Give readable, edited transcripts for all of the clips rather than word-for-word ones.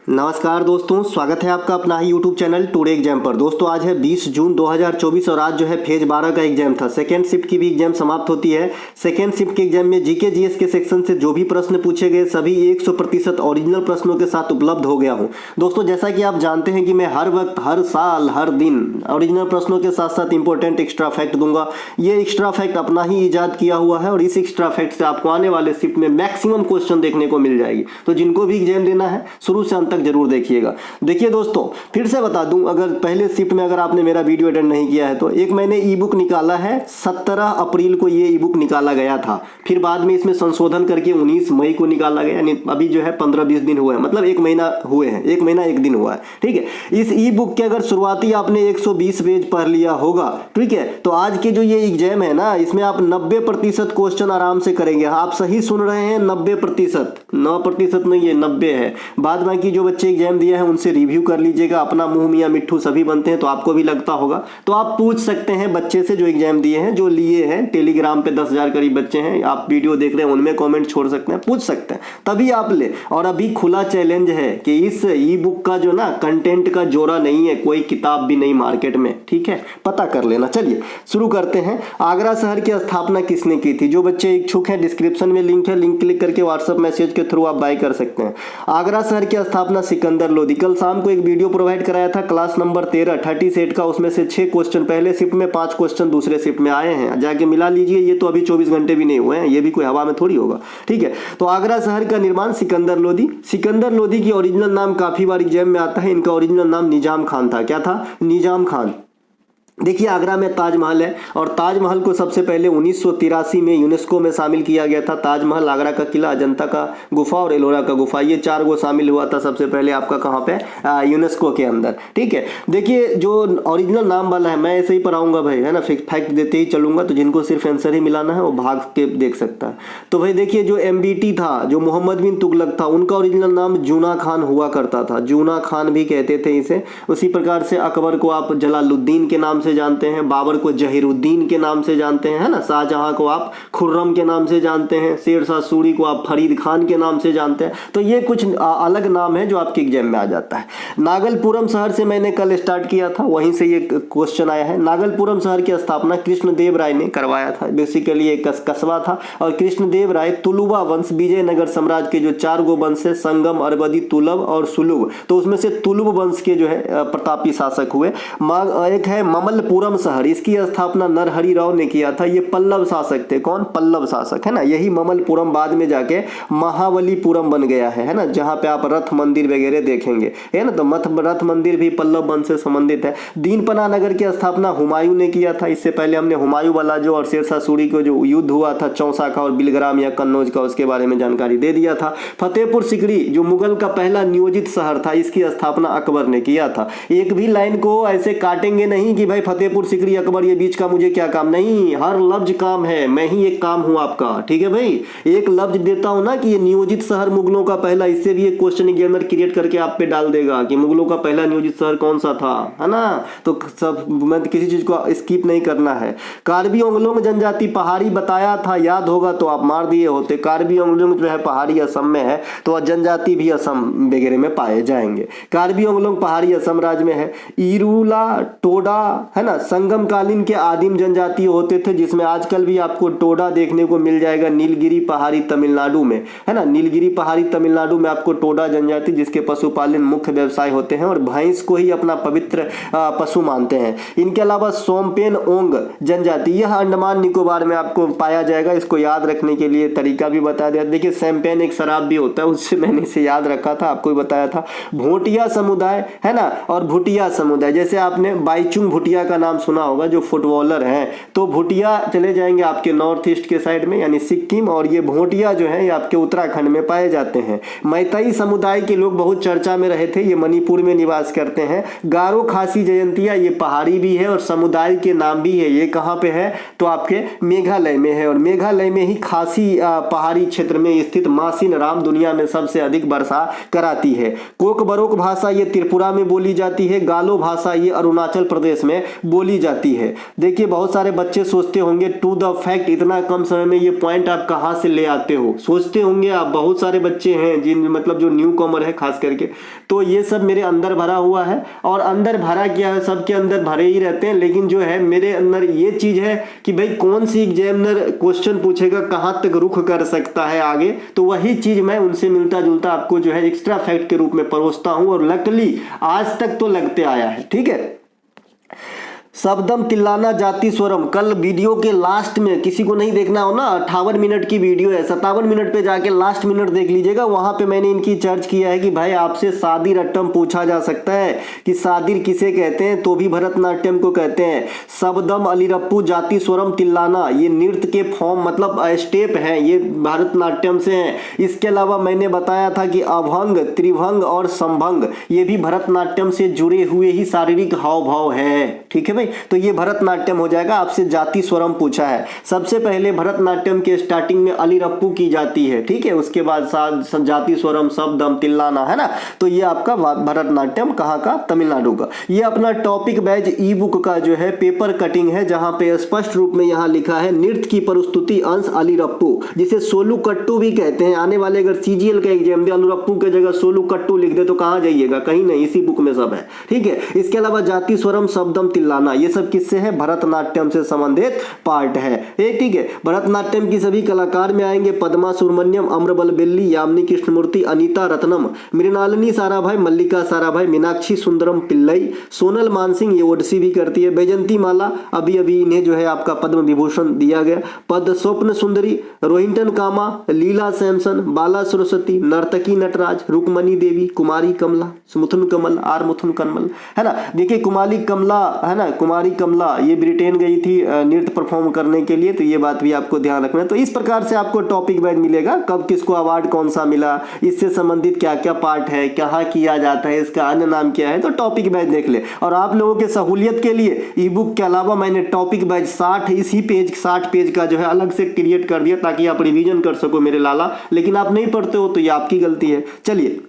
नमस्कार दोस्तों, स्वागत है आपका अपना ही यूट्यूब चैनल टुडे एग्जाम पर। दोस्तों आज है 20 जून 2024 और आज जो है फेज 12 का एग्जाम था। सेकेंड शिफ्ट की भी एग्जाम समाप्त होती है। सेकेंड शिफ्ट के एग्जाम में जीके जीएस के सेक्शन से जो भी प्रश्न पूछे गए सभी 100% ओरिजिनल प्रश्नों के साथ उपलब्ध हो गया हूँ। दोस्तों जैसा कि आप जानते हैं कि मैं हर वक्त, हर साल, हर दिन ओरिजिनल प्रश्नों के साथ साथ इंपॉर्टेंट एक्स्ट्रा फैक्ट दूंगा। ये एक्स्ट्रा फैक्ट अपना ही ईजाद किया हुआ है और इस एक्स्ट्रा फैक्ट से आपको आने वाले शिफ्ट में मैक्सिमम क्वेश्चन देखने को मिल जाएगी। तो जिनको भी एग्जाम देना है शुरू से अंत तक जरूर देखिएगा। देखिए दोस्तों, फिर से बता दूं, अगर पहले शिफ्ट में अगर आपने मेरा वीडियो अटेंड नहीं किया है तो एक मैंने ई बुक निकाला है। 17 अप्रैल को ये ई बुक निकाला गया था, फिर बाद में इसमें संशोधन करके 19 मई को निकाला गया। यानी अभी जो है 15-20 दिन हुए हैं, मतलब 1 महीना हुए हैं, 1 महीना 1 दिन हुआ है। ठीक है, इस ई बुक के अगर शुरुआती आपने 120 पेज पढ़ लिया होगा, ठीक है, तो आज के जो ये एग्जाम है ना, इसमें आप 90% क्वेश्चन आराम से करेंगे। आप सही सुन रहे हैं, 90%, 9% नहीं है, 90 है। बाद बाकी जो बच्चे एग्जाम दिया है उनसे रिव्यू कर लीजिएगा। अपना मुंह मियां मिट्ठू सभी बनते हैं, तो आपको भी लगता होगा। तो आप पूछ सकते हैं बच्चे से जो एग्जाम दिए हैं, जो लिए हैं। टेलीग्राम पे 10,000 करीब बच्चे हैं, आप वीडियो देख रहे हैं, उनमें कमेंट छोड़ सकते हैं, पूछ सकते हैं, तभी आप ले। और अभी खुला चैलेंज है कि इस ई बुक का जो ना कंटेंट का जोड़ा नहीं है, कोई किताब भी नहीं मार्केट में, ठीक है, पता कर लेना। चलिए शुरू करते हैं। आगरा शहर की स्थापना किसने की थी? जो बच्चे इच्छुक हैं, डिस्क्रिप्शन में लिंक है, लिंक क्लिक करके व्हाट्सएप मैसेज के थ्रू आप बाय कर सकते हैं। आगरा शहर की स्थापना सिकंदर लोदी। कल शाम को एक वीडियो प्रोवाइड कराया था क्लास नंबर 13 30 सेट का, उसमें से 6 क्वेश्चन पहले शिफ्ट में, 5 क्वेश्चन दूसरे शिफ्ट में आए हैं, जाके मिला लीजिए। ये तो अभी 24 घंटे भी नहीं हुए हैं, ये भी कोई हवा में थोड़ी होगा। ठीक है, तो आगरा शहर का निर्माण सिकंदर लोदी। सिकंदर लोदी की ओरिजिनल नाम काफी बार एग्जाम में आता है। इनका ओरिजिनल नाम निजाम खान था। क्या था? निजाम खान। देखिए आगरा में ताजमहल है और ताजमहल को सबसे पहले 1983 में यूनेस्को में शामिल किया गया था। ताजमहल, आगरा का किला, अजंता का गुफा और एलोरा का गुफा, ये 4 गो शामिल हुआ था सबसे पहले आपका कहाँ पे? यूनेस्को के अंदर। ठीक है, देखिए जो ओरिजिनल नाम वाला है, मैं ऐसे ही पढ़ाऊंगा भाई, है ना, फैक्ट देते ही चलूंगा, तो जिनको सिर्फ आंसर ही मिलाना है वो भाग के देख सकता है। तो भाई देखिए जो MBT था, जो मोहम्मद बिन तुगलक था, उनका ओरिजिनल नाम जूना खान हुआ करता था। जूना खान भी कहते थे इसे। उसी प्रकार से अकबर को आप जलालुद्दीन के नाम से जानते हैं, बाबर को जहीरुद्दीन के नाम से जानते हैं, है ना, शाहजहां को आप खुर्रम के नाम से जानते हैं, शेरशाह सूरी को आप फरीद खान के नाम से जानते हैं। तो ये कुछ अलग नाम है जो आपके एग्जाम में आ जाता है। नागलपुरम शहर से मैंने कल स्टार्ट किया था, वहीं से ये क्वेश्चन आया है। नागलपुरम शहर की स्थापना कृष्णदेव राय ने करवाया था। बेसिकली एक कस्बा था और कृष्णदेव राय तुलुवा वंश, विजयनगर साम्राज्य के जो 4 गो वंश है, संगम, अरवदी, तुलुव और सुलुव, तो उसमें से तुलुव वंश के जो है प्रतापी शासक हुए। एक है ममलपुरम शहर, इसकी स्थापना नरहरि राव ने किया था। ये पल्लव शासक थे। कौन? पल्लव शासक, है ना। यही ममलपुरम बाद में जाके महाबलीपुरम बन गया है ना, जहां पे आप रथ मंदिर वगैरह देखेंगे, है ना। तो रथ मंदिर भी पल्लव वंश से संबंधित है। दीनपना नगर की स्थापना हुमायूं ने किया था। इससे पहले हमने हुमायूं वाला जो और शेरशाह सूरी को जो युद्ध हुआ था चौसा का और बिलग्राम या कन्नौज का, उसके बारे में जानकारी दे दिया था। फतेहपुर सिकरी जो मुगल का पहला नियोजित शहर था, इसकी स्थापना अकबर ने किया था। एक भी लाइन को ऐसे काटेंगे नहीं कि भाई फतेहपुर सिकरी अकबर ये बीच का मुझे क्या काम, नहीं, हर लफ्ज काम है। मैं ही एक काम हूं आपका। ठीक है भाई, एक लफ्ज देता हूं ना कि ये नियोजित शहर मुगलों का पहला, इससे भी एक क्वेश्चन एग्जामिनर क्रिएट करके आप पे डाल देगा कि मुगलों का पहला नियोजित शहर कौन सा था, है ना। तो सब मैं किसी चीज को स्किप नहीं करना है। कार्बी ओंगलोंग जनजाति पहाड़ी बताया था, याद होगा तो आप मार दिए होते। कार्बी ओंगलोंग जो है पहाड़ी असम में है, तो जनजाति भी असम वगैरह में पाए जाएंगे। कार्बी ओंगलोंग पहाड़ी असम राज्य में है। इरूला टोडा, है ना, संगम कालीन के आदिम जनजाति होते थे, जिसमें आजकल भी आपको टोडा देखने को मिल जाएगा नीलगिरी पहाड़ी तमिलनाडु में, है ना। नीलगिरी पहाड़ी तमिलनाडु में आपको टोडा जनजाति, जिसके पशुपालन मुख्य व्यवसाय होते हैं और भैंस को ही अपना पवित्र पशु मानते हैं। इनके अलावा सोमपेन ओंग जनजाति, यह अंडमान निकोबार में आपको पाया जाएगा। इसको याद रखने के लिए तरीका भी बता दिया। देखिए शैंपेन एक शराब भी होता है, उससे मैंने इसे याद रखा था, आपको भी बताया था। भोटिया समुदाय, है ना, और भुटिया समुदाय, जैसे आपने बाईचुंग भुटिया का नाम सुना होगा जो फुटबॉलर हैं, तो भुटिया चले जाएंगे आपके नॉर्थ ईस्ट के साइड में, यानी सिक्किम, और ये भोटिया जो है ये आपके उत्तराखंड में पाए जाते हैं। मैतेई समुदाय के लोग बहुत चर्चा में रहे थे, ये मणिपुर में निवास करते हैं। गारो खासी जयंतिया, ये पहाड़ी भी है और समुदाय के नाम भी है। ये कहाँ पे है? तो आपके मेघालय में है और मेघालय में ही खासी पहाड़ी क्षेत्र में स्थित मासिन राम दुनिया में सबसे अधिक वर्षा कराती है। कोकबरोक भाषा ये त्रिपुरा में बोली जाती है। गालो भाषा ये अरुणाचल प्रदेश में, बोली जाती है। देखिए बहुत सारे बच्चे सोचते होंगे टू द फैक्ट, इतना कम समय में ये पॉइंट आप कहाँ से ले आते हो, सोचते होंगे आप। बहुत सारे बच्चे हैं जिन मतलब जो न्यू कॉमर है खास करके, तो ये सब मेरे अंदर भरा हुआ है। और अंदर भरा क्या है, सबके अंदर भरे ही रहते हैं, लेकिन जो है मेरे अंदर ये चीज है कि भाई कौन सी एग्जामिनर क्वेश्चन पूछेगा, कहां तक रुख कर सकता है आगे, तो वही चीज मैं उनसे मिलता जुलता आपको जो है एक्स्ट्रा फैक्ट के रूप में परोसता हूं, और लकली आज तक तो लगते आया है। ठीक है, शब्दम तिल्लाना जाति स्वरम, कल वीडियो के लास्ट में, किसी को नहीं देखना हो ना, 58 मिनट की वीडियो है, 57 मिनट पे जाके लास्ट मिनट देख लीजिएगा। वहां पे मैंने इनकी चर्च किया है कि भाई आपसे सादिर अट्टम पूछा जा सकता है कि सादिर किसे कहते हैं, तो भी भरतनाट्यम को कहते हैं। शब्दम अलिरप्पू जाति स्वरम तिल्लाना, ये नृत्य के फॉर्म मतलब स्टेप हैं, ये भरतनाट्यम से हैं। इसके अलावा मैंने बताया था कि अभंग, त्रिभंग और संभंग ये भी भरतनाट्यम से जुड़े हुए ही शारीरिक हाव भाव है। ठीक है भाई, तो ये भरतनाट्यम हो जाएगा। आपसे जाति स्वरम पूछा है, सबसे पहले भरतनाट्यम के स्टार्टिंग में अलिरप्पू की जाती है। ठीक है, उसके बाद जाति स्वरम, शब्दम, तिल्लाना, है ना। तो ये आपका भरतनाट्यम कहाँ का, तमिलनाडु का। ये अपना टॉपिक बैच ई बुक का जो है पेपर कटिंग है, जहां पे स्पष्ट रूप में यहाँ लिखा है नृत्य की प्रस्तुति अंश अलिरप्पू, जिसे सोलू कट्टू भी कहते हैं। आने वाले अगर सीजीएल का एग्जाम दे, अलिरप्पू के जगह सोलू कट्टू लिख दे तो कहाँ जाइएगा, कहीं नहीं, इसी बुक में सब है। ठीक है, इसके अलावा जाति स्वरम, शब्दम, तिल्लाना ये सब किससे है, भरतनाट्यम से संबंधित पार्ट है। ठीक है, भरतनाट्यम की सभी कलाकार में आएंगे पद्मा सुब्रमण्यम, अम्रबल बेल्ली, यामिनी कृष्णमूर्ति, अनीता रत्नम, मृणालिनी साराभाई, मल्लिका साराभाई, मीनाक्षी सुंदरम पिल्लई, सोनल मानसिंह ये ओडिसी भी करती है, बैजंती माला, अभी अभी इन्हें जो है आपका पद्म विभूषण दिया गया, पद स्वप्न सुंदरी, रोहिंटन कामा, लीला सैमसन, बाला सरस्वती, नर्तकी नटराज, रुक्मणी देवी, कुमारी कमला, मुथुन कमल, आर मुथुन कमल, है ना। देखिए कुमारी कमला, है ना, कुमारी कमला ये ब्रिटेन गई थी नृत्य परफॉर्म करने के लिए, तो ये बात भी आपको ध्यान रखना है। तो इस प्रकार से आपको टॉपिक वाइज मिलेगा, कब किसको अवार्ड कौन सा मिला, इससे संबंधित क्या क्या पार्ट है, कहाँ किया जाता है, इसका अन्य नाम क्या है, तो टॉपिक वाइज देख ले। और आप लोगों के सहूलियत के लिए ई बुक के अलावा मैंने टॉपिक वाइज 60 पेज का जो है अलग से क्रिएट कर दिया, ताकि आप रिवीजन कर सको मेरे लाला। लेकिन आप नहीं पढ़ते हो तो ये आपकी गलती है। चलिए,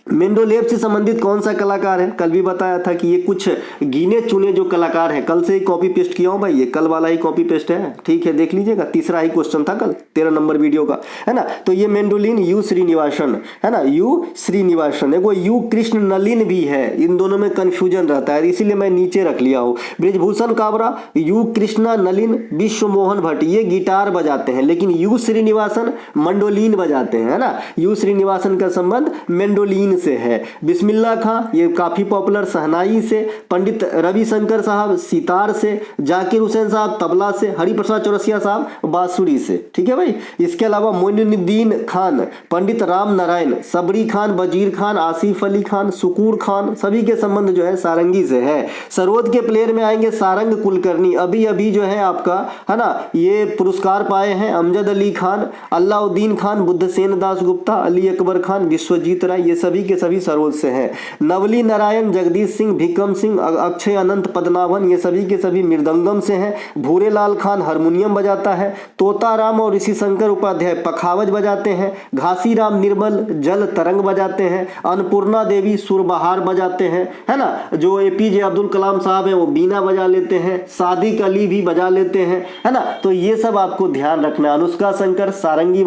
मेंडोलेव से संबंधित कौन सा कलाकार है, कल भी बताया था कि ये कुछ गिने चुने जो कलाकार हैं, कल से ही कॉपी पेस्ट किया हूं भाई, ये कल वाला ही कॉपी पेस्ट है। ठीक है, देख लीजिएगा, तीसरा ही क्वेश्चन था कल 13 नंबर वीडियो का, है ना। तो ये मेंडोलिन यू श्रीनिवासन, है ना, यू श्रीनिवासन, वो यू कृष्ण नलिन भी है, इन दोनों में कंफ्यूजन रहता है, इसीलिए मैं नीचे रख लिया हूँ। ब्रिजभूषण काबरा, यू कृष्णा नलिन, विश्व मोहन भट्ट ये गिटार बजाते हैं, लेकिन यू श्रीनिवासन मंडोलिन बजाते हैं, है ना। यू श्रीनिवासन का संबंध मेंडोलिन से है। बिस्मिल्लाह खां ये काफी पॉपुलर शहनाई से, पंडित रविशंकर साहब सितार से, जाकिर हुसैन साहब तबला से, हरिप्रसाद चौरसिया साहब बांसुरी से। ठीक है भाई, इसके अलावा मोइनुद्दीन खान, पंडित राम नारायण, सबरी खान, वजीर खान, आसिफ अली खान, सुकूर खान, सभी के संबंध जो है सारंगी से है। सरोद के प्लेयर में आएंगे सारंग कुलकर्णी, अभी अभी जो है आपका, है ना, ये पुरस्कार पाए हैं। अमजद अली खान, अलाउद्दीन खान, बुद्धसेन दास गुप्ता, अली अकबर खान, विश्वजीत राय ये सभी के सभी सरोद से हैं। नवली नारायण, जगदीश सिंह, भिकम सिंह, अक्षय अनंत पद्मनाभन ये सभी के सभी मृदंगम से हैं। भूरेलाल खान हारमोनियम बजाता है। तोताराम और ऋषि शंकर उपाध्याय पखावज बजाते हैं। घासीराम निर्मल जल तरंग बजाते हैं। अन्नपूर्णा देवी सुरबहार बजाते हैं, है ना। जो एपीजे अब्दुल कलाम साहब हैं वो बीना बजा लेते हैं। सादिक अली भी बजा लेते हैं, है ना। तो ये सब आपको ध्यान रखना। अनुष्का शंकर सारंगी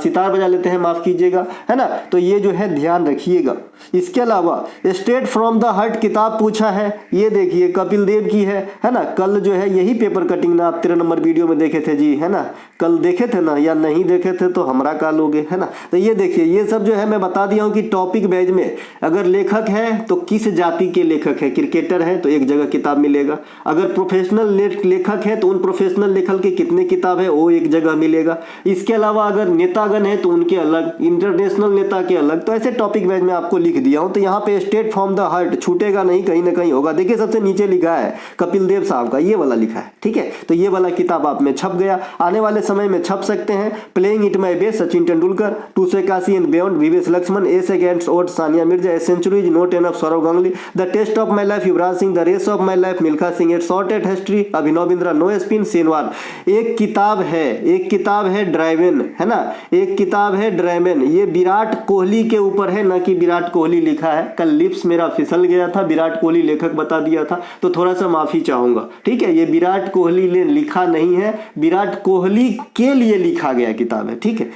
सितार बजा लेते हैं, माफ कीजिएगा, है ना। तो ये जो है ध्यान रखिएगा। इसके अलावा स्ट्रेट फ्रॉम द हार्ट किताब पूछा है, ये देखिए कपिल देव की है ना। कल जो है यही पेपर कटिंग ना आप 13 नंबर वीडियो में देखे थे जी, है ना। कल देखे थे ना, या नहीं देखे थे तो हमरा का लोगे, है ना। तो ये देखिए, ये सब जो है मैं बता दिया हूं कि टॉपिक बेज में अगर लेखक है तो किस जाति के लेखक है। क्रिकेटर है तो एक जगह किताब मिलेगा। अगर प्रोफेशनल लेखक है तो उन प्रोफेशनल लेखक के कितने किताब है वो एक जगह मिलेगा। इसके अलावा अगर नेतागण है तो उनके अलग, इंटरनेशनल नेता के अलग। तो ऐसे टॉपिक बेज में आपको लिख दिया हूं। तो यहाँ पे स्ट्रेट फ्रॉम द हार्ट छूटेगा नहीं, कहीं ना कहीं होगा। देखिए सबसे नीचे लिखा है कपिल देव साहब का, ये वाला लिखा है, ठीक है। तो ये वाला किताब आप में छप गया, आने वाले समय में छप सकते हैं। Playing it my best Sachin Tendulkar, 281 and beyond Vivek Laxman, ace against odds Sania Mirza, a centuries not enough Sourav Ganguly, the test of my life Yuvraj Singh, the race of my life Milkha Singh, at shorted history Abhinav Bindra, no spin Shane Warne. एक किताब है ड्राइवन, है ना। एक किताब है ड्राइवन, ये विराट कोहली के ऊपर है, ना कि विराट कोहली कोहली लिखा है। कल लिप्स मेरा फिसल गया था, विराट कोहली लेखक बता दिया था, तो थोड़ा सा माफी चाहूंगा। ठीक है, ये विराट कोहली ने लिखा नहीं है, विराट कोहली के लिए लिखा गया किताब है। ठीक है,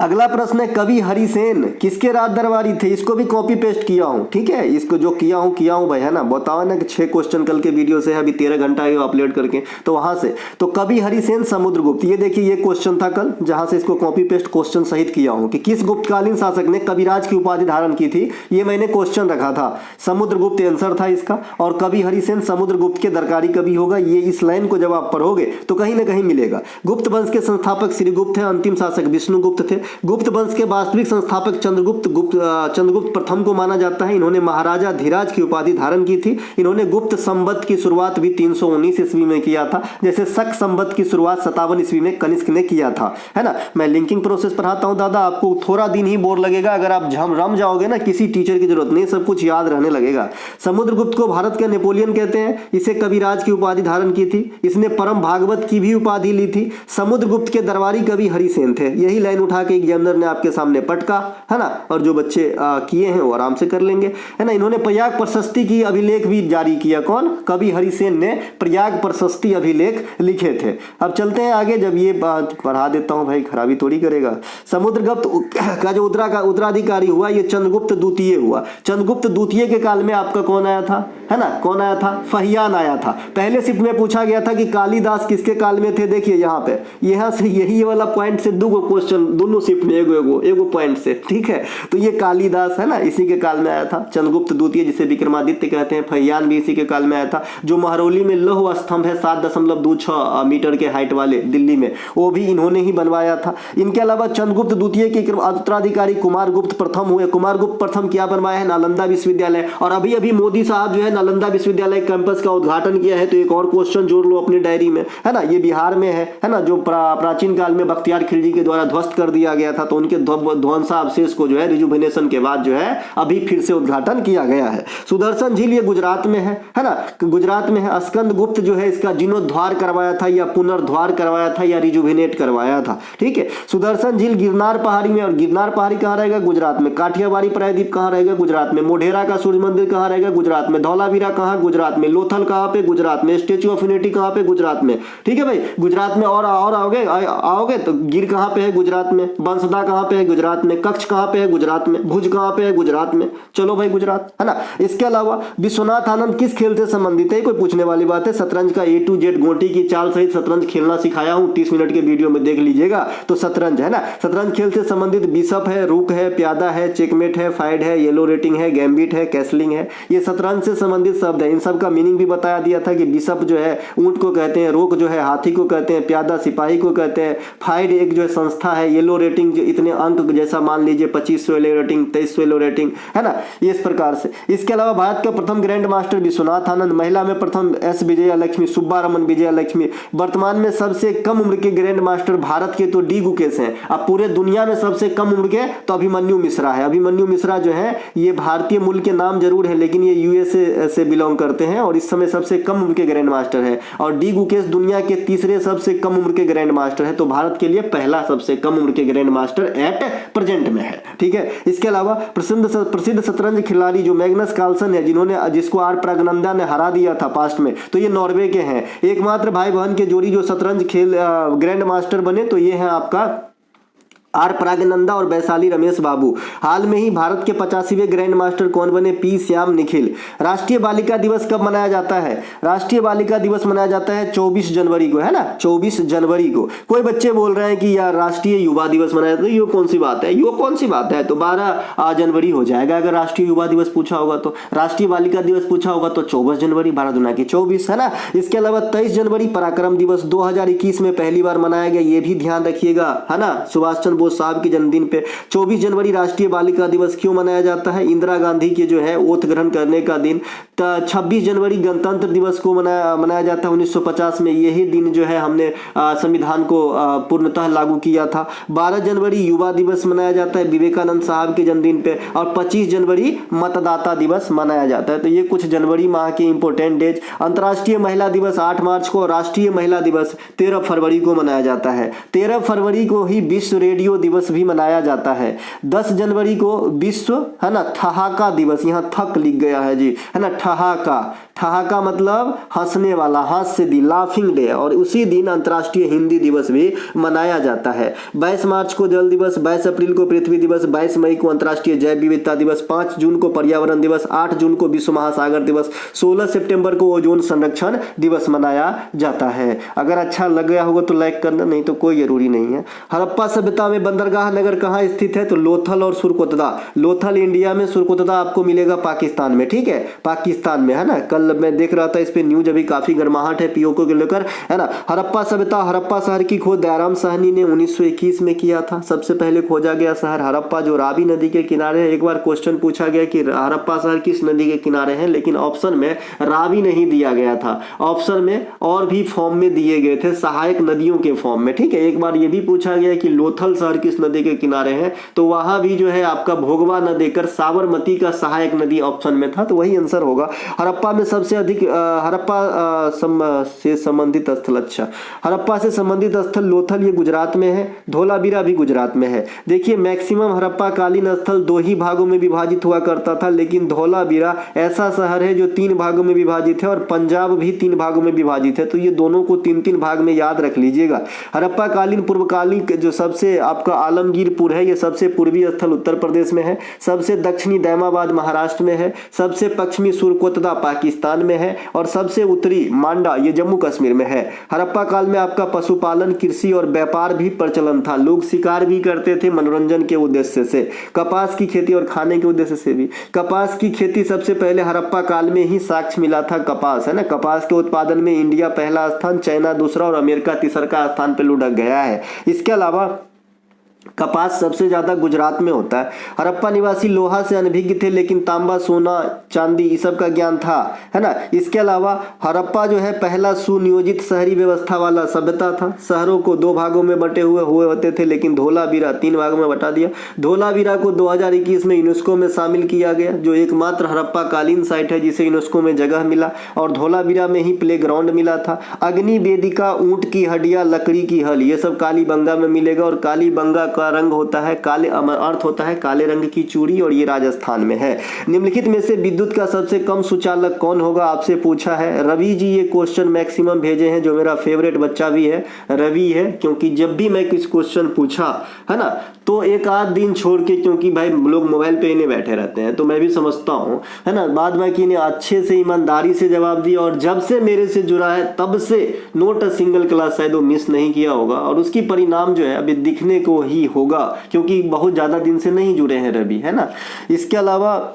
अगला प्रश्न है कवि हरिसेन किसके राज दरबारी थे? इसको भी कॉपी पेस्ट किया हूं। ठीक है, इसको जो किया हूं भाई, है ना, बताओ ना कि 6 क्वेश्चन कल के वीडियो से है, अभी 13 घंटा है अपलोड करके, तो वहां से तो कवि हरिसेन समुद्रगुप्त, ये देखिए ये क्वेश्चन था कल, जहां से इसको कॉपी पेस्ट क्वेश्चन सहित किया हूं कि किस गुप्तकालीन शासक ने कविराज की उपाधि धारण की थी। ये मैंने क्वेश्चन रखा था, समुद्रगुप्त आंसर था इसका, और कवि हरिसेन समुद्रगुप्त के दरकारी कवि होगा। ये इस लाइन को जब आप पढ़ोगे तो कहीं ना कहीं मिलेगा। गुप्त वंश के संस्थापक श्रीगुप्त है, अंतिम शासक विष्णुगुप्त थे। गुप्त वंश के वास्तविक संस्थापक चंद्रगुप्त प्रथम को माना जाता है। इन्होंने महाराजा धीराज की उपाधि धारण की थी। इन्होंने गुप्त संवत की शुरुआत भी 319 ईस्वी में किया था, जैसे शक संवत की शुरुआत 57 ईस्वी में कनिष्क ने किया था, है ना। मैं लिंकिंग प्रोसेस पढ़ाता हूं दादा, आपको थोड़ा दिन ही बोर लगेगा, अगर आप रम जाओगे ना, किसी टीचर की जरूरत नहीं, सब कुछ याद रहने लगेगा। समुद्रगुप्त को भारत का नेपोलियन कहते हैं। इसे कविराज की उपाधि धारण की थी। इसने परम भागवत की भी उपाधि ली थी। समुद्रगुप्त के दरबारी कवि हरिसेन थे। यही लाइन उठा के एग्जामिनर ने आपके सामने पटका, है ना, और जो बच्चे किए हैं वो आराम से कर लेंगे, है ना। इन्होंने प्रयाग प्रशस्ति की अभिलेख भी जारी किया। कौन? कवि हरिसेन ने प्रयाग प्रशस्ति अभिलेख लिखे थे। अब चलते हैं आगे, जब ये पढ़ा देता हूं भाई, खराबी थोड़ी करेगा। समुद्रगुप्त का जो उत्तराधिकारी हुआ ये चंद्रगुप्त द्वितीय हुआ। चंद्रगुप्त द्वितीय के काल में आपका कौन आया था, है ना, कौन आया था? फहियान आया था। पहले शिफ्ट में पूछा गया था कि कालिदास किसके काल में थे। देखिए यहाँ से यही वाला पॉइंट से दो क्वेश्चन, दोनों शिफ्ट में एगो पॉइंट से। ठीक है, तो ये कालिदास है ना, इसी के काल में आया था। चंद्रगुप्त द्वितीय जिसे विक्रमादित्य कहते हैं, फहियान भी इसी के काल में आया था। जो महरौली में लौह स्तंभ है 7.26 मीटर के हाइट वाले दिल्ली में, वो भी इन्होंने ही बनवाया था। इनके अलावा चंद्रगुप्त द्वितीय के उत्तराधिकारी कुमारगुप्त प्रथम हुए। कुमारगुप्त प्रथम क्या बनवाया है? नालंदा विश्वविद्यालय। और अभी अभी मोदी साहब जो है नालंदा विश्वविद्यालय कैंपस का उद्घाटन किया है, तो एक और क्वेश्चन जोड़ लो अपनी डायरी में, है ना। ये बिहार में है ना, जो प्राचीन काल में बख्तियार खिलजी के द्वारा ध्वस्त कर दिया गया था, तो उनके ध्वंसावशेष को जो है रिजुविनेशन के बाद जो है अभी फिर से उद्घाटन किया गया है। सुदर्शन झील ये गुजरात में है ना, गुजरात में है। स्कंद गुप्त जो है इसका जीर्णोद्धार करवाया था, या पुनर्द्वार करवाया था, या रिजुविनेट करवाया था। ठीक है, सुदर्शन झील गिरनार पहाड़ी में, और गिरनार पहाड़ी कहां रहेगा? गुजरात में। काठियावाड़ी प्रायद्वीप कहां रहेगा? गुजरात में। मोढेरा का सूर्य मंदिर कहां रहेगा? गुजरात में। धौलावीरा कहां? गुजरात में। लोथल कहां पे? गुजरात में। स्टेच्यू ऑफ यूनिटी कहां पे? गुजरात में। ठीक है भाई, गुजरात में। और आओगे तो गिर कहां पे है? गुजरात में। बंसदा कहां पे है? गुजरात में। कच्छ कहां पे है? गुजरात में। भुज कहां पे है? गुजरात में। चलो भाई गुजरात, है ना। इसके अलावा विश्वनाथ आनंद किस खेल से संबंधित है? कोई पूछने वाली बात है। शतरंज का A to Z गोटी की चाल सहित शतरंज खेलना सिखाया हूं, 30 मिनट के वीडियो में देख लीजिएगा। तो शतरंज है ना, शतरंज खेल से संबंधित बिशप है, रूक है, प्यादा है, चेकमेट है, फाइड है, येलो रेटिंग है, गैम्बिट है, कैसलिंग है। ये शतरंज से संबंधित शब्द है। इन सब का मीनिंग भी बताया दिया था कि बिशप जो है ऊंट को कहते हैं, रोक जो है हाथी को कहते हैं, प्यादा सिपाही को कहते हैं, फाइड एक जो है संस्था है, येलो रेटिंग जो इतने अंक जैसा मान लीजिए 2500 येलो रेटिंग, 2300 येलो रेटिंग, है ना, इस प्रकार से। इसके अलावा भारत का प्रथम ग्रैंड मास्टर विश्वनाथ आनंद, महिला में प्रथम S विजया लक्ष्मी, सुब्बारमन विजया लक्ष्मी। वर्तमान में सबसे कम उम्र के ग्रैंड मास्टर भारत के तो डी गुकेश हैं। अब पूरे दुनिया में सबसे कम उम्र के तो अभिमन्यु मिश्रा है। अभिमन्यु मिश्रा जो है ये भारतीय मूल के नाम जरूर है, लेकिन ये USA से बिलोंग करते हैं और इस समय सबसे कम उम्र के ग्रैंड मास्टर है। और डी गुकेश दुनिया के तीसरे सबसे कम उम्र के ग्रैंड मास्टर है, तो भारत के लिए पहला सबसे कम उम्र के ग्रैंड मास्टर एट प्रेजेंट में है। ठीक है, इसके अलावा प्रसिद्ध शतरंज खिलाड़ी जो मैग्नस कार्लसन है, जिसको आर प्रज्ञानंदा ने हरा दिया था पास्ट में, तो ये नॉर्वे के हैं। एकमात्र भाई बहन के जोड़ी जो शतरंज खेल ग्रैंड मास्टर बने, तो ये है आपका आर प्रज्ञानंदा और वैशाली रमेश बाबू। हाल में ही भारत के 85वें ग्रैंड मास्टर कौन बने? पी श्याम निखिल। राष्ट्रीय बालिका दिवस कब मनाया जाता है? राष्ट्रीय बालिका दिवस मनाया जाता है 24 जनवरी को, है ना, 24 जनवरी को। कोई बच्चे बोल रहे हैं कि यार राष्ट्रीय युवा दिवस मनाया, तो ये कौन सी बात है? ये कौन सी बात है? तो 12 जनवरी हो जाएगा अगर राष्ट्रीय युवा दिवस पूछा होगा तो। राष्ट्रीय बालिका दिवस पूछा होगा तो 24 जनवरी, 12 दुना की 24, है ना। इसके अलावा 23 जनवरी पराक्रम दिवस 2021 में पहली बार मनाया गया, ये भी ध्यान रखिएगा, है ना, सुभाष चंद्र बोस साहब के जन्मदिन पे। 24 जनवरी राष्ट्रीय बालिका दिवस क्यों मनाया जाता है? इंदिरा गांधी के जो है ओथ ग्रहण करने का दिन। 26 जनवरी गणतंत्र दिवस को मनाया जाता है 1950 में। यही दिन जो है हमने संविधान को पूर्णतः लागू किया था। 12 जनवरी युवा दिवस मनाया जाता है विवेकानंद साहब के जन्मदिन पे। और 25 जनवरी मतदाता दिवस मनाया जाता है। तो ये कुछ जनवरी माह के इंपोर्टेंट डेज। अंतर्राष्ट्रीय महिला दिवस 8 मार्च को, राष्ट्रीय महिला दिवस 13 फरवरी को मनाया जाता है। 13 फरवरी को ही विश्व रेडियो रेडियो दिवस भी मनाया जाता है। 10 जनवरी को विश्व है ना ठहाका दिवस, यहाँ थक लिख गया है जी, है ना ठहाका, ठहाका मतलब हंसने वाला, हास्य दिन, लाफिंग डे, और उसी दिन अंतर्राष्ट्रीय हिंदी दिवस भी मनाया जाता है। 22 मार्च को जल दिवस, 22 अप्रैल को पृथ्वी दिवस, 22 मई को अंतर्राष्ट्रीय जैव विविधता दिवस, 5 जून को पर्यावरण दिवस, 8 जून को विश्व महासागर दिवस, 16 सितंबर को ओजोन संरक्षण दिवस मनाया जाता है। अगर अच्छा लग गया होगा तो लाइक करना, नहीं तो कोई जरूरी नहीं है। हड़प्पा सभ्यता में बंदरगाह नगर कहाँ स्थित है? तो लोथल और सुरकोतदा। लोथल इंडिया में, सुरकोतदा आपको मिलेगा पाकिस्तान में, ठीक है, पाकिस्तान में, है ना। कल मैं देख रहा था इस पे न्यूज, अभी काफी गर्माहट है पीओके को लेकर, है ना। हड़प्पा सभ्यता, हड़प्पा शहर की खोज दयाराम साहनी ने 1921 में किया था। सबसे पहले खोजा गया शहर हड़प्पा जो रावी नदी के किनारे है। एक बार क्वेश्चन पूछा गया कि हड़प्पा शहर किस नदी के किनारे है, लेकिन ऑप्शन में रावी नहीं दिया गया था, ऑप्शन में और भी फॉर्म में दिए गए थे, सहायक नदियों के फॉर्म में, ठीक है। एक बार ये भी पूछा गया कि लोथल शहर किस नदी के किनारे है, तो वहां भी जो है आपका भोगवा न देकर साबरमती का सहायक नदी ऑप्शन में था, तो वही आंसर होगा। हड़प्पा में सबसे अधिक हड़प्पा से संबंधित स्थल, अच्छा हड़प्पा से संबंधित स्थल लोथल, ये गुजरात में है। धोलावीरा भी गुजरात में है। देखिए मैक्सिमम हड़प्पा कालीन स्थल 2 ही भागों में विभाजित हुआ करता था, लेकिन धोलावीरा ऐसा शहर है जो 3 भागों में विभाजित है, और पंजाब भी 3 भागों में विभाजित है, तो ये दोनों को 3-3 भाग में याद रख लीजिएगा। हड़प्पा कालीन पूर्वकालीन जो सबसे आपका आलमगीरपुर है, ये सबसे पूर्वी स्थल उत्तर प्रदेश में है, सबसे दक्षिणी दैमाबाद महाराष्ट्र में है, सबसे पश्चिमी सुरकोतदा पाकिस्तान में है, और सबसे उत्तरी मांडा ये जम्मू कश्मीर में है। हड़प्पा काल में आपका पशुपालन, कृषि और व्यापार भी प्रचलन था। लोग शिकार भी करते थे मनोरंजन के उद्देश्य से, कपास की खेती और खाने के उद्देश्य से भी। कपास की खेती सबसे पहले हड़प्पा काल में ही साक्ष्य मिला था, कपास, है ना। कपास के उत्पादन में इंडिया पहला स्थान, चाइना दूसरा और अमेरिका तीसरा स्थान पर लुढ़क गया है। इसके अलावा कपास सबसे ज्यादा गुजरात में होता है। हड़प्पा निवासी लोहा से अनभिज्ञ थे, लेकिन तांबा, सोना, चांदी इस सब का ज्ञान था, है ना। इसके अलावा हड़प्पा जो है पहला सुनियोजित शहरी व्यवस्था वाला सभ्यता था। शहरों को 2 भागों में बटे हुए होते थे, लेकिन धोलावीरा 3 भागों में बटा दिया। धोलावीरा को 2021 में यूनेस्को में शामिल किया गया, जो एकमात्र हड़प्पा कालीन साइट है जिसे यूनेस्को में जगह मिला, और धोलावीरा में ही प्ले ग्राउंड मिला था। अग्नि वेदिका, ऊंट की हड्डियां, लकड़ी की हल, ये सब कालीबंगा में मिलेगा, और कालीबंगा का रंग होता है काले, अर्थ होता है काले रंग की चूड़ी, और ये राजस्थान में है। निम्नलिखित में से विद्युत का सबसे कम सुचालक कौन होगा, आपसे पूछा है। रवि जी ये क्वेश्चन मैक्सिमम भेजे हैं, जो मेरा फेवरेट बच्चा भी है, रवि है, क्योंकि जब भी मैं कुछ क्वेश्चन पूछा है ना, तो एक आध दिन छोड़ के, क्योंकि भाई लोग मोबाइल पे इन्हें बैठे रहते हैं, तो मैं भी समझता हूँ, है ना, बाद में कि इन्हें अच्छे से ईमानदारी से जवाब दिया, और जब से मेरे से जुड़ा है तब से नोट अ सिंगल क्लास शायद वो मिस नहीं किया होगा, और उसकी परिणाम जो है अभी दिखने को ही होगा, क्योंकि बहुत ज्यादा दिन से नहीं जुड़े हैं रवि, है ना। इसके अलावा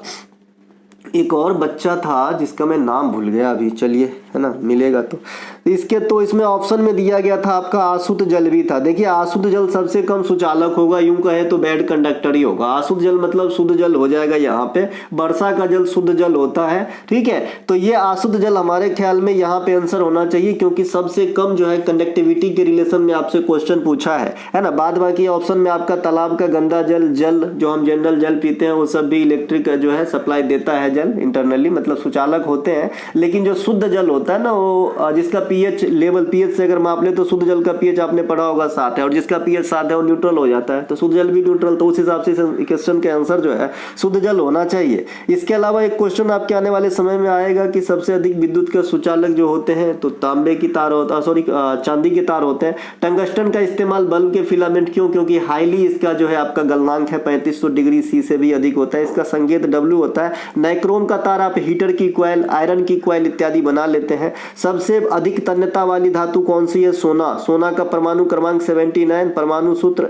एक और बच्चा था जिसका मैं नाम भूल गया अभी, चलिए, है ना, मिलेगा तो इसके, तो इसमें ऑप्शन में दिया गया था आपका आसुत जल भी था। देखिए आसुत जल सबसे कम सुचालक होगा, यूं कहे तो बैड कंडक्टर ही होगा। आसुत जल मतलब शुद्ध जल हो जाएगा, यहाँ पे वर्षा का जल शुद्ध जल होता है, ठीक है। तो ये आसुत जल हमारे ख्याल में यहाँ पे आंसर होना चाहिए, क्योंकि सबसे कम जो है कंडक्टिविटी के रिलेशन में आपसे क्वेश्चन पूछा है ना। बाद बाकी ऑप्शन में आपका तालाब का गंदा जल, जल जो हम जनरल जल पीते हैं, वो सब भी इलेक्ट्रिक जो है सप्लाई देता है जल इंटरनली, मतलब सुचालक होते हैं। लेकिन जो शुद्ध जल होता है ना, वो जिसका पीएच लेवल, पीएच से अगर माप ले तो शुद्ध जल का पीएच आपने पढ़ा होगा 7 है, और जिसका पीएच 7 है वो न्यूट्रल हो जाता है, तो शुद्ध जल भी न्यूट्रल, तो उस हिसाब से क्वेश्चन के आंसर जो है शुद्ध जल होना चाहिए। इसके अलावा एक क्वेश्चन आपके आने वाले समय में आएगा कि सबसे अधिक विद्युत का सुचालक जो होते हैं, तो तांबे की तार होता, सॉरी चांदी के तार होते हैं। टंगस्टन का इस्तेमाल बल्ब के फिलामेंट, क्यों? क्योंकि हाईली इसका जो है आपका गलनांक है 3500 डिग्री सी से भी अधिक होता है, इसका संकेत W होता है। नाइक्रोम का तार आप हीटर की कॉइल, आयरन की कॉइल इत्यादि बना लेते हैं। सबसे अधिक तन्यता वाली धातु कौन सी है? सोना। सोना का परमाणु क्रमांक 79, परमाणु सूत्र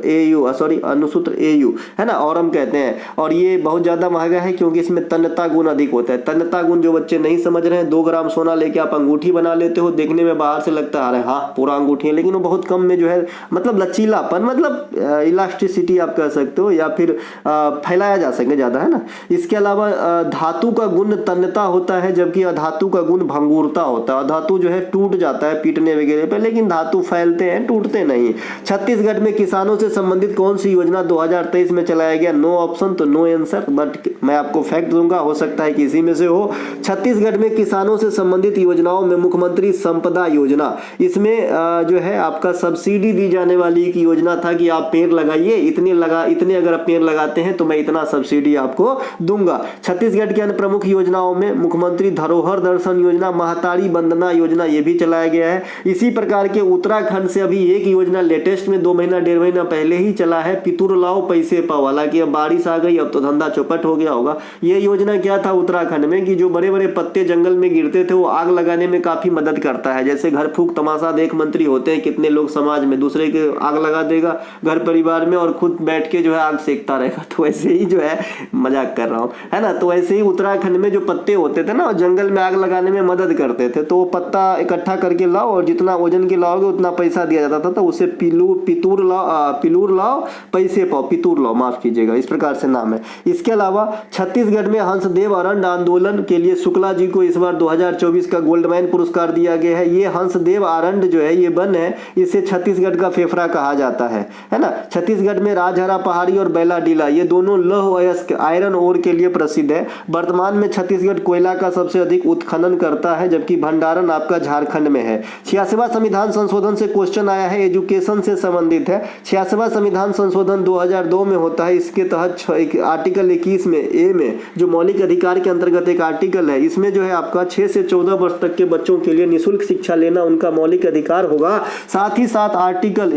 अणुसूत्र AU, है ना, ऑरम कहते हैं। और ये बहुत ज्यादा महंगा है क्योंकि इसमें तन्यता गुण अधिक होता है। तन्यता गुण जो बच्चे नहीं समझ रहे हैं, 2 ग्राम सोना लेके आप अंगूठी बना लेते हो, देखने में बाहर से लगता है हाँ पूरा अंगूठी है, लेकिन वो बहुत कम में जो है, मतलब लचीलापन, मतलब इलास्टिसिटी आप कह सकते हो, या फिर फैलाया जा सके ज्यादा, है ना। इसके अलावा धातु का गुण तन्यता होता है, जबकि अधातु का गुण भंगुरता होता है। अधातु जो है टूट जाता है पीटने वगैरह पे, लेकिन धातु फैलते हैं, टूटते नहीं। छत्तीसगढ़ में किसानों से संबंधित कौन सी योजना 2023 में चलाया गया? नो ऑप्शन, तो नो आंसर, बट मैं आपको फैक्ट दूंगा, हो सकता है कि इसी में से हो। छत्तीसगढ़ में किसानों से संबंधित योजनाओं में मुख्यमंत्री संपदा योजना, इसमें जो है आपका सब्सिडी दी जाने वाली एक योजना था कि आप पेड़ लगाइए, इतने अगर आप पेड़ लगाते हैं तो मैं इतना सब्सिडी आपको दूंगा। छत्तीसगढ़ की अन्य प्रमुख योजनाओं में मुख्यमंत्री धरोहर दर्शन योजना, महतारी वंदना योजना, ये भी चलाया गया है। इसी प्रकार के उत्तराखंड से अभी एक योजना लेटेस्ट में 2 महीना 1.5 महीना पहले ही चला है, पितुर लाओ पैसे पाओ। हालांकि अब बारिश आ गई, अब तो धंधा चौपट हो गया होगा। ये योजना क्या था उत्तराखंड में कि जो बड़े बड़े पत्ते जंगल में गिरते थे वो आग लगाने में काफी मदद करता है। जैसे घर फूंक तमाशा देख मंत्री होते हैं, कितने लोग समाज में दूसरे के आग लगा देगा घर परिवार में और खुद बैठ के जो है आग सेकता रहेगा, तो ऐसे ही जो है, मजाक कर रहा हूँ, है ना। तो ऐसे ही उत्तराखंड में जो पत्ते होते थे ना, जंगल में आग लगाने में मदद करते थे, तो वो पत्ता इकट्ठा करके लाओ और जितना वजन के लाओगे उतना पैसा दिया जाता था, तो उसे पितूर लाओ पैसे पाओ, पितूर लाओ, माफ कीजिएगा, इस प्रकार से नाम है। इसके अलावा छत्तीसगढ़ में हंसदेव अरंड आंदोलन के लिए शुक्ला जी को इस बार 2024 का गोल्डमैन पुरस्कार दिया गया है। ये हंसदेव अरंड जो है ये वन है, इसे छत्तीसगढ़ का फेफड़ा कहा जाता है ना। छत्तीसगढ़ में राजहरा पहाड़ी और बैलाडीला ये दोनों लौह अयस्क आयरन ओर के लिए प्रसिद्ध है। वर्तमान में छत्तीसगढ़ कोयला का सबसे अधिक उत्खनन करता है, जबकि भंडारण आपका झारखंड में है। 86वां संविधान संशोधन से क्वेश्चन आया है, एजुकेशन से संबंधित है। 86वां संविधान संशोधन 2002 में होता है। इसके तहत आर्टिकल 21 में ए में जो मौलिक अधिकार के अंतर्गत एक आर्टिकल है, इसमें जो है आपका 6 से 14 वर्ष तक के बच्चों के लिए निःशुल्क शिक्षा लेना उनका मौलिक अधिकार होगा। साथ ही साथ आर्टिकल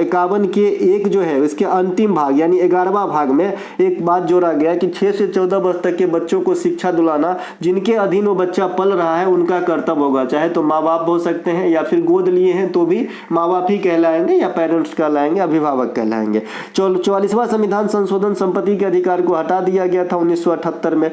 51 के एक जो है इसके अंतिम भाग यानी 11वां भाग में एक बात जोड़ा गया कि 6 से 14 वर्ष तक के बच्चों को शिक्षा दिलाना जिनके अधीन वो बच्चा पल रहा है उनका कर्तव्य होगा। चाहे तो माँ बाप हो सकते हैं या फिर गोद लिए हैं तो भी माँ बाप ही कहलाएंगे या पेरेंट्स कहलाएंगे, अभिभावक कहलाएंगे। 44वां संविधान संशोधन संपत्ति के अधिकार को हटा दिया गया था 1978 में।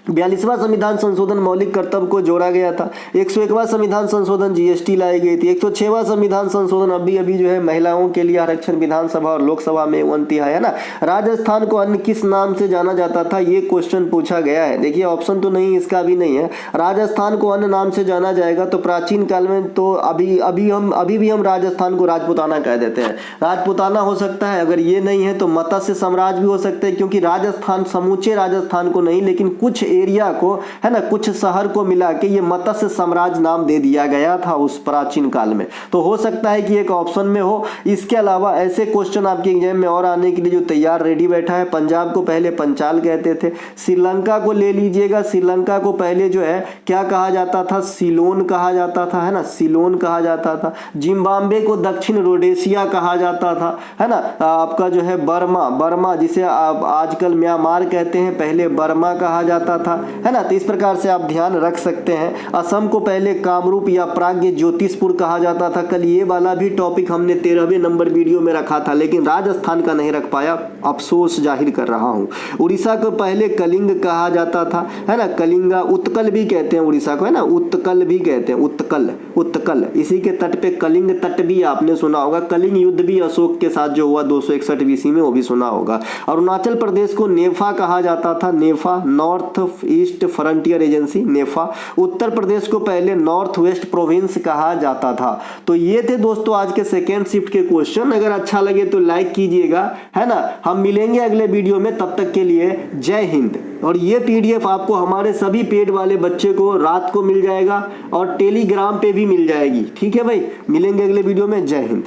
42वां संविधान संशोधन मौलिक कर्तव्य को जोड़ा गया था। 101वां संविधान संशोधन जीएसटी लाई गई थी। 106वां संविधान संशोधन अभी जो है महिलाओं के लिए आरक्षण विधानसभा और लोकसभा में 29 है ना। राजस्थान को अन्य किस नाम से जाना जाता था, ये क्वेश्चन पूछा गया है। देखिए ऑप्शन तो नहीं, इसका भी नहीं है। राजस्थान को अन्य नाम से जाना जाएगा तो प्राचीन काल में तो अभी भी हम राजस्थान को राजपुताना कह देते हैं। राजपुताना हो सकता है, अगर ये नहीं है तो मत्स्य साम्राज्य भी हो सकते हैं, क्योंकि राजस्थान समूचे राजस्थान को नहीं लेकिन कुछ एरिया को, है ना, कुछ शहर को मिला के ये मत्स्य साम्राज्य नाम दे दिया गया था उस प्राचीन काल में। तो हो सकता है कि एक ऑप्शन में हो। इसके अलावा ऐसे क्वेश्चन आपके एग्जाम में और आने के लिए जो तैयार रेडी बैठा है। पंजाब को पहले पंचाल कहते थे। श्रीलंका को ले लीजिएगा, श्रीलंका को पहले जो है क्या कहा जाता था, सिलोन कहा जाता था, है ना, सिलोन कहा जाता था। जिम्बाब्वे को दक्षिण रोडेशिया कहा जाता था, है ना। आपका जो है बर्मा जिसे आप आजकल म्यांमार कहते हैं, पहले बर्मा कहा जाता था, है ना। तो इस प्रकार से आप ध्यान रख सकते हैं। असम को पहले कामरूप या प्राग्ञ ज्योतिषपुर कहा जाता था। कल ये वाला भी टॉपिक हमने 13वें नंबर वीडियो में रखा था, लेकिन राजस्थान का नहीं रख पाया, अफसोस जाहिर कर रहा हूं। उड़ीसा को पहले कलिंग कहा जाता था, है ना, कलिंगा। उत्कल भी कहते हैं उड़ीसा को, है ना, उत्कल भी कहते हैं, उत्कल। इसी के तट पे कलिंग तट भी आपने सुना होगा। कलिंग युद्ध भी अशोक के साथ जो हुआ 261 BC में, वो भी सुना होगा। अरुणाचल प्रदेश को नेफा कहा जाता था, नेफा, नॉर्थ ईस्ट फ्रंटियर एजेंसी, नेफा। उत्तर प्रदेश को पहले नॉर्थ वेस्ट प्रोविंस कहा जाता था। तो ये थे दोस्तों आज के सेकेंड शिफ्ट के क्वेश्चन। अगर अच्छा लगे तो लाइक कीजिएगा, है ना। हम मिलेंगे अगले वीडियो में, तब तक के लिए जय हिंद। और ये PDF आपको हमारे सभी पेड वाले बच्चे को रात को मिल जाएगा और टेलीग्राम पे भी मिल जाएगी। ठीक है भाई, मिलेंगे अगले वीडियो में। जय हिंद।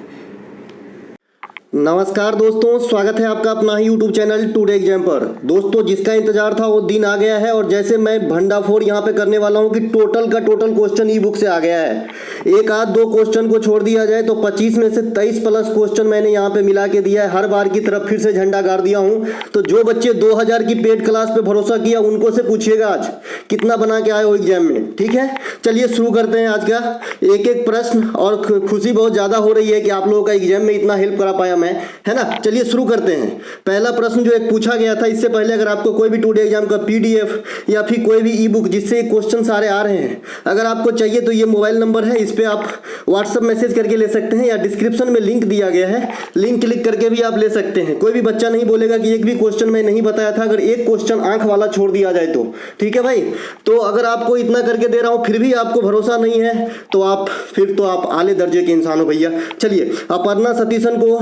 नमस्कार दोस्तों, स्वागत है आपका अपना ही YouTube चैनल टुडे एग्जाम पर। दोस्तों जिसका इंतजार था वो दिन आ गया है और जैसे मैं भंडाफोड़ यहाँ पे करने वाला हूँ कि टोटल का टोटल क्वेश्चन ई बुक से आ गया है। एक आध दो क्वेश्चन को छोड़ दिया जाए तो 25 में से 23 प्लस क्वेश्चन मैंने यहाँ पे मिला के दिया है। हर बार की तरफ फिर से झंडा गाड़ दिया हूँ। तो जो बच्चे 2000 की पेड क्लास पे भरोसा किया उनको से पूछिएगा आज कितना बना के आए हो एग्जाम में। ठीक है, चलिए शुरू करते हैं आज का एक एक प्रश्न। और खुशी बहुत ज्यादा हो रही है कि आप लोगों का एग्जाम में इतना हेल्प करा पाया एग्जाम है ना। चलिए शुरू करते हैं। पहला प्रश्न जो एक पूछा गया था, इससे पहले अगर आपको कोई भी टुडे एग्जाम का पीडीएफ या फिर कोई भी ई बुक जिससे क्वेश्चन सारे आ रहे हैं, अगर आपको चाहिए तो ये मोबाइल नंबर है, इस पर आप व्हाट्सएप मैसेज करके ले सकते हैं, या डिस्क्रिप्शन में लिंक दिया गया है, लिंक क्लिक करके भी आप ले सकते हैं। कोई भी बच्चा नहीं बोलेगा कि एक भी क्वेश्चन मैं नहीं बताया था, अगर एक क्वेश्चन आंख वाला छोड़ दिया जाए तो। ठीक है भाई, तो अगर आपको इतना करके दे रहा हूं फिर भी आपको भरोसा नहीं है तो आप आले दर्जे के इंसान हो भैया। चलिए, अपर्णा सतीशन को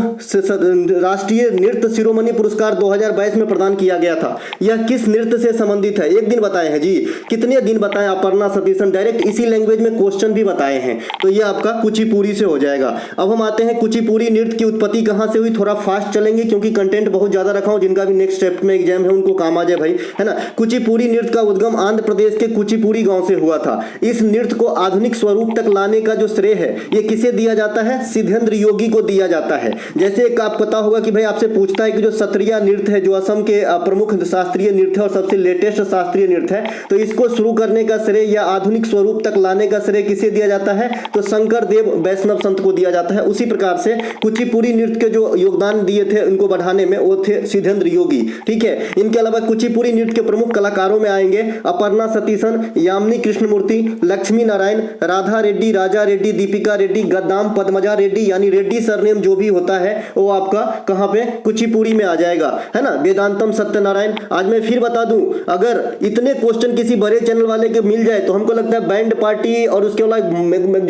राष्ट्रीय नृत्य शिरोमणि पुरस्कार 2022 में प्रदान किया गया था। यह किस नृत्य से संबंधित है? एक दिन बताए हैं जी, कितने दिन बताएं अपर्णा सतीशन, डायरेक्ट इसी लैंग्वेज में क्वेश्चन भी बताए हैं, तो ये आपका कुचिपुड़ी से हो जाएगा। अब हम आते हैं कुचिपुड़ी नृत्य की उत्पत्ति कहां से हुई। थोड़ा फास्ट चलेंगे क्योंकि कंटेंट बहुत ज्यादा रखा हूं, जिनका भी नेक्स्ट स्टेप में एग्जाम है उनको काम आ जाए भाई, है ना। कुचिपुड़ी नृत्य का उद्गम आंध्र प्रदेश के कुचिपुड़ी गांव से हुआ था। इस नृत्य को आधुनिक स्वरूप तक लाने का जो श्रेय है ये किसे दिया जाता है? सिद्धेंद्र योगी को दिया जाता है। जैसे एक आप पता होगा कि भाई आपसे पूछता है कि जो सत्रिया नृत्य है, जो असम के प्रमुख शास्त्रीय नृत्य है और सबसे लेटेस्ट शास्त्रीय नृत्य है, तो इसको शुरू करने का श्रेय या आधुनिक स्वरूप तक लाने का श्रेय किसे दिया जाता है? तो शंकर देव वैष्णव संत को दिया जाता है। उसी प्रकार से कुचिपुड़ी नृत्य के जो योगदान दिए थे उनको बढ़ाने में वो थे सिद्धेंद्र योगी। ठीक है, इनके अलावा कुचिपुड़ी नृत्य के प्रमुख कलाकारों में आएंगे अपर्णा सतीशन, यामिनी कृष्णमूर्ति, लक्ष्मी नारायण, राधा रेड्डी, राजा रेड्डी, दीपिका रेड्डी, गद्दाम पद्मजा रेड्डी, यानी रेड्डी सरनेम जो भी होता है वो आपका कहां पे? कुचिपुड़ी में आ जाएगा, है ना। वेदांतम सत्यनारायण। आज मैं फिर बता दूं, अगर इतने क्वेश्चन किसी बड़े चैनल वाले के मिल जाए तो हमको लगता है बैंड पार्टी और उसके बाद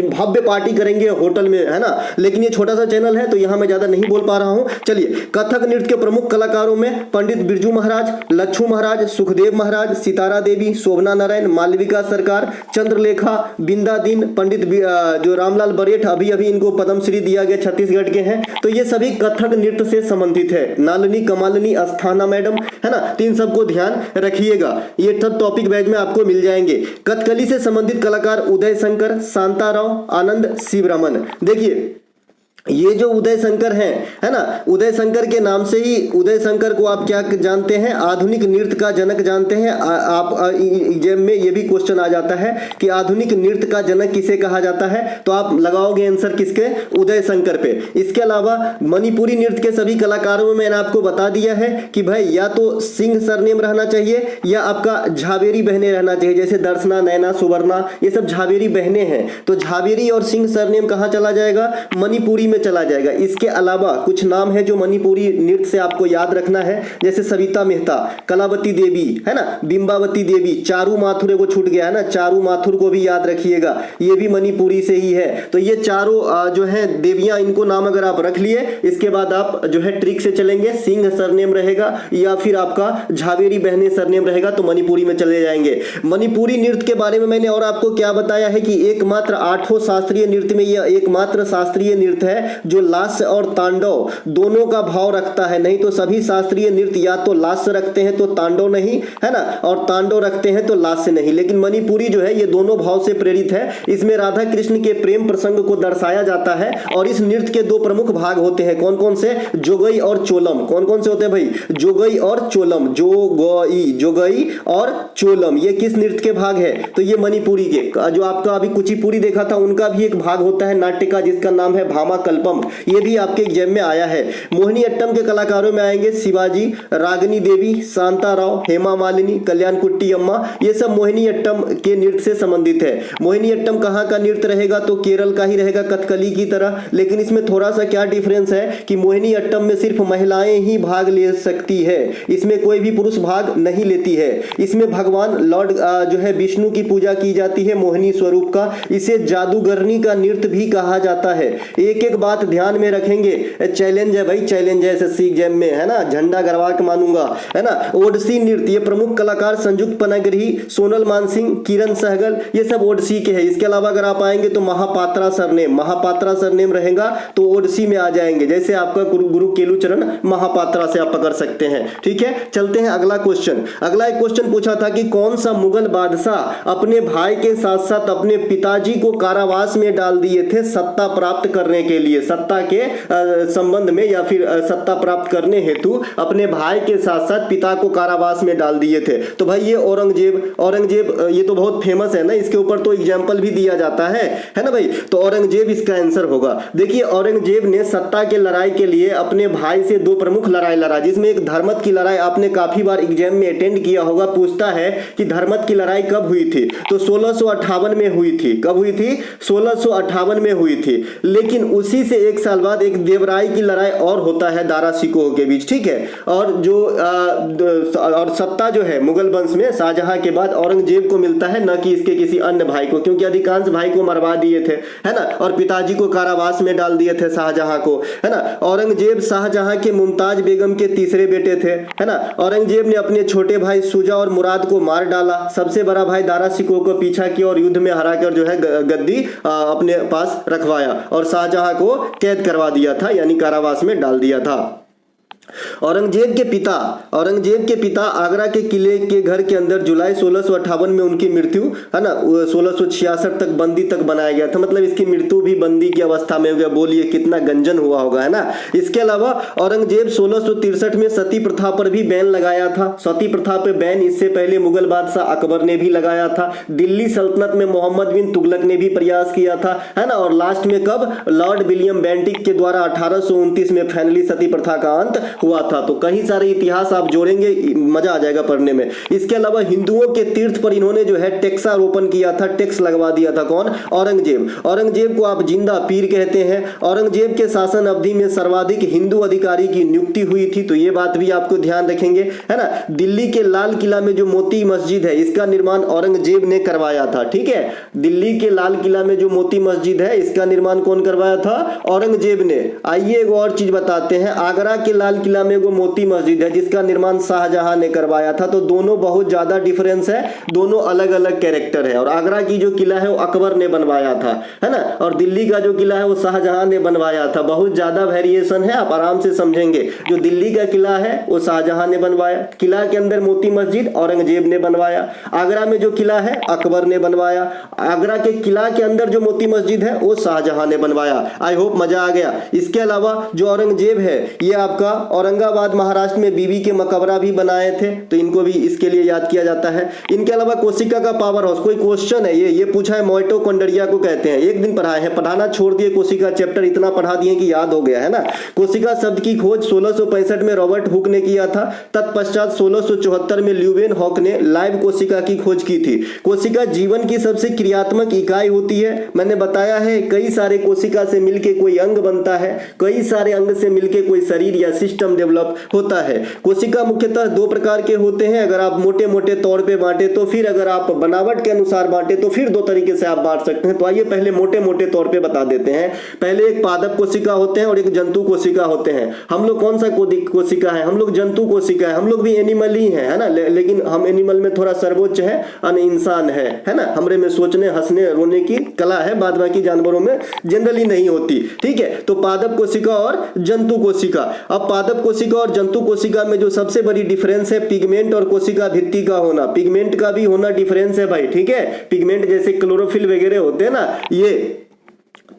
भव्य पार्टी करेंगे होटल में, है ना। लेकिन ये छोटा सा चैनल है तो यहां मैं ज्यादा नहीं बोल पा रहा हूं। चलिए, कथक नृत्य के प्रमुख कलाकारों में पंडित बिरजू महाराज, लच्छू महाराज, सुखदेव महाराज, सितारा देवी, शोभना नारायण, मालविका सरकार, चंद्रलेखा, बिंदा दीन, पंडित जो रामलाल बरेठ, अभी इनको पद्मश्री दिया गया, छत्तीसगढ़ के हैं। तो ये सभी कथक नृत्य से संबंधित है। नालिनी, कमालिनी, अस्थाना मैडम, है ना। तीन सबको ध्यान रखिएगा, ये सब टॉपिक बैच में आपको मिल जाएंगे। कथकली से संबंधित कलाकार उदय शंकर, शांताराव, आनंद शिवरमन। देखिए ये जो उदय शंकर है ना, उदय शंकर के नाम से ही उदय शंकर को आप क्या जानते हैं? आधुनिक नृत्य का जनक जानते हैं। आप एग्जाम में ये भी क्वेश्चन आ जाता है कि आधुनिक नृत्य का जनक किसे कहा जाता है, तो आप लगाओगे आंसर किसके? उदय शंकर पे। इसके अलावा मणिपुरी नृत्य के सभी कलाकारों में मैंने आपको बता दिया है कि भाई या तो सिंह सरनेम रहना चाहिए या आपका झावेरी बहने रहना चाहिए, जैसे दर्शना, नैना, सुवर्णा, ये सब झावेरी बहने हैं। तो झावेरी और सिंह सरनेम कहाँ चला जाएगा? मणिपुरी चला जाएगा। इसके अलावा कुछ नाम है जो मणिपुरी नृत्य से आपको याद रखना है, जैसे सविता मेहता, कलावती देवी, है ना, बिंबावती देवी, चारू माथुर को छूट गया है ना, चारू माथुर को भी याद रखिएगा, ये भी मणिपुरी से ही है। तो ये चारों जो है देवियां, इनको नाम अगर आप रख लिए, इसके बाद आप जो है ट्रिक से चलेंगे, सिंह सरनेम रहेगा या फिर आपका झावेरी बहने सरनेम रहेगा तो मणिपुरी में चले जाएंगे। मणिपुरी नृत्य के बारे में मैंने और आपको क्या बताया है कि एकमात्र 8 शास्त्रीय नृत्य में यह एकमात्र शास्त्रीय नृत्य है जो लास्य और तांडव दोनों का भाव रखता है। नहीं तो सभी शास्त्रीय नृत्य या तो लास्य रखते हैं तो तांडव नहीं, है ना, और तांडव रखते हैं तो लास्य नहीं। लेकिन मणिपुरी जो है ये दोनों भाव से प्रेरित है। इसमें राधा कृष्ण के प्रेम प्रसंग को दर्शाया जाता है और इस नृत्य के दो प्रमुख भाग होते हैं। कौन कौन से? जोगई और चोलम। कौन कौन से होते हैं भाई? जोगई और चोलम। जोगई और चोलम ये किस नृत्य के भाग है? तो ये मणिपुरी के। जो आपका अभी कुचिपुड़ी देखा था उनका भी एक भाग होता है नाट्य का जिसका नाम है भामा कल्पम, ये भी आपके एग्जाम में आया है। मोहिनी अट्टम के कलाकारों में आएंगे शिवाजी, रागिनी देवी, शांता राव, हेमा मालिनी, कल्याण कुट्टी अम्मा, ये सब मोहिनी अट्टम के नृत्य से संबंधित है। मोहिनी अट्टम कहाँ का नृत्य रहेगा? तो केरल का ही रहेगा, कथकली की तरह। लेकिन इसमें थोड़ा सा क्या डिफरेंस है कि मोहिनी अट्टम में सिर्फ महिलाएं ही भाग ले सकती है, इसमें कोई भी पुरुष भाग नहीं लेती है। इसमें भगवान लॉर्ड जो है विष्णु की पूजा की जाती है मोहिनी स्वरूप का। इसे जादूगरनी का नृत्य भी कहा जाता है। एक एक बात ध्यान में रखेंगे, चैलेंज है भाई, चैलेंज है एसएससी एग्जाम में, है ना, झंडा गरवा के मानूंगा, है ना। ओडिसी नृत्य, ये प्रमुख कलाकार संयुक्त पनागृही, सोनल मानसिंह, किरण सहगल, ये सब ओडिसी के हैं। इसके अलावा अगर आप आएंगे तो महापात्रा सरनेम रहेगा तो ओडिसी में आ जाएंगे, जैसे आपका गुरु केलुचरण महापात्रा से आप पकड़ सकते हैं। ठीक है, चलते हैं अगला क्वेश्चन। अगला एक क्वेश्चन पूछा था कि कौन सा मुगल बादशाह अपने भाई के साथ साथ अपने पिताजी को कारावास में डाल दिए थे सत्ता प्राप्त करने के लिए, सत्ता के संबंध में या फिर सत्ता प्राप्त करने हेतु अपने भाई के साथ साथ पिता को कारावास में डाल दिए थे। तो भाई ये औरंगजेब ये तो बहुत फेमस है ना, इसके ऊपर तो एग्जाम्पल भी दिया जाता है ना भाई। तो औरंगजेब इसका आंसर होगा। देखिए औरंगजेब ने सत्ता के लड़ाई के लिए अपने भाई से दो प्रमुख लड़ाई लड़ा, जिसमें एक धर्मत की लड़ाई, आपने काफी बार एग्जाम में अटेंड किया होगा, पूछता है कि धर्मत की लड़ाई कब हुई थी, तो 1658 में हुई थी। कब हुई थी? 1658 में हुई थी। लेकिन उसी से एक साल बाद एक देवराई की लड़ाई और होता है दारा सिकोह के बीच, ठीक है। और जो और सत्ता जो है मुगल वंश में शाहजहां के बाद औरंगजेब को मिलता है, न कि इसके किसी अन्य भाई को, क्योंकि अधिकांश भाई को मरवा दिए थे, है ना, और पिताजी को कारावास में डाल दिए थे शाहजहां को, है ना। औरंगजेब शाहजहां के मुमताज बेगम के तीसरे बेटे थे, है ना। औरंगजेब ने अपने छोटे भाई शुजा और मुराद को मार डाला, सबसे बड़ा भाई दारा सिकोह को पीछा किया और युद्ध में हराकर जो है गद्दी अपने पास रखवाया और शाहजहां को कैद करवा दिया था, यानी कारावास में डाल दिया था। औरंगजेब के पिता आगरा के किले के घर के अंदर जुलाई 1658 में उनकी मृत्यु, है ना, 1666 तक बंदी तक बनाया गया था, मतलब इसकी मृत्यु भी बंदी की अवस्था में हो गया। बोलिए कितना गंजन हुआ होगा, है ना। इसके अलावा औरंगजेब 1663 में सती प्रथा पर भी बैन लगाया था। सती प्रथा पर बैन इससे पहले मुगल बादशाह अकबर ने भी लगाया था। दिल्ली सल्तनत में मोहम्मद बिन तुगलक ने भी प्रयास किया था, है ना। और लास्ट में कब? लॉर्ड विलियम बेंटिक के द्वारा 1829 में फाइनली सती प्रथा का अंत हुआ था। तो कई सारे इतिहास आप जोड़ेंगे, मजा आ जाएगा पढ़ने में। इसके अलावा हिंदुओं के तीर्थ पर इन्होंने जो है टैक्सारोपण किया था, टैक्स लगवा दिया था। कौन? औरंगजेब को आप जिंदा पीर कहते हैं। औरंगजेब के शासन अवधि में सर्वाधिक हिंदू अधिकारी की नियुक्ति हुई थी, तो ये बात भी आपको ध्यान रखेंगे, है ना। दिल्ली के लाल किला में जो मोती मस्जिद है, इसका निर्माण औरंगजेब ने करवाया था, ठीक है। दिल्ली के लाल किला में जो मोती मस्जिद है, इसका निर्माण कौन करवाया था? औरंगजेब ने। आइए एक और चीज बताते हैं, आगरा के लाल किला में वो मोती मस्जिद है जिसका निर्माण शाहजहां ने करवाया था। तो दोनों बहुत ज्यादा डिफरेंस है, दोनों अलग अलग कैरेक्टर है। और आगरा की जो किला है वो अकबर ने बनवाया था, है ना, और दिल्ली का जो किला है वो शाहजहां ने बनवाया था। बहुत ज्यादा वेरिएशन है, आप आराम से समझेंगे। जो दिल्ली का किला है वो शाहजहां ने बनवाया, किला के अंदर मोती मस्जिद औरंगजेब ने बनवाया। आगरा में जो किला है अकबर ने बनवाया, आगरा के किला के अंदर जो मोती मस्जिद है वो शाहजहां ने बनवाया। आई होप मजा आ गया। इसके अलावा जो औरंगजेब है ये आपका औरंगाबाद महाराष्ट्र में बीबी के मकबरा भी बनाए थे, तो इनको भी इसके लिए याद किया जाता है। इनके अलावा कोशिका का पावर हाउस, कोई क्वेश्चन है ये पूछा है, माइटोकॉन्ड्रिया को कहते हैं। एक दिन पढ़ाए हैं, पढ़ाना छोड़ दिए, कोशिका चैप्टर इतना पढ़ा दिए कि याद हो गया, है ना। कोशिका शब्द की खोज 1665 में रॉबर्ट हुक ने किया था। तत्पश्चात 1674 में ल्यूवेन हॉक ने लाइव कोशिका की खोज की थी। कोशिका जीवन की सबसे क्रियात्मक इकाई होती है। मैंने बताया है कई सारे कोशिका से मिलकर कोई अंग बनता है, कई सारे अंग से मिलकर कोई शरीर या सिस्टम डेवलप होता है। कोशिका मुख्यतः दो प्रकार के होते हैं, अगर आप मोटे मोटे तौर पे बांटे तो, फिर अगर आप बनावट के अनुसार बांटे तो फिर दो तरीके से आप बांट सकते हैं। तो आइए पहले मोटे मोटे तौर पे बता देते हैं। पहले एक पादप कोशिका होते हैं और एक जंतु कोशिका होते हैं। हम लोग कौन सा कोशिका है? हम लोग जंतु कोशिका है। हम लोग भी एनिमल ही है ना, लेकिन हम एनिमल में थोड़ा सर्वोच्च है, अन्य इंसान है ना। हमरे में सोचने हंसने रोने की कला है, बाद बाकी जानवरों में जनरली नहीं होती, ठीक है। तो पादप कोशिका और जंतु कोशिका। अब पादप कोशिका और जंतु कोशिका में जो सबसे बड़ी डिफरेंस है पिगमेंट और कोशिका भित्ति का होना। पिगमेंट का भी होना डिफरेंस है भाई, ठीक है। पिगमेंट जैसे क्लोरोफिल वगैरह होते हैं ना,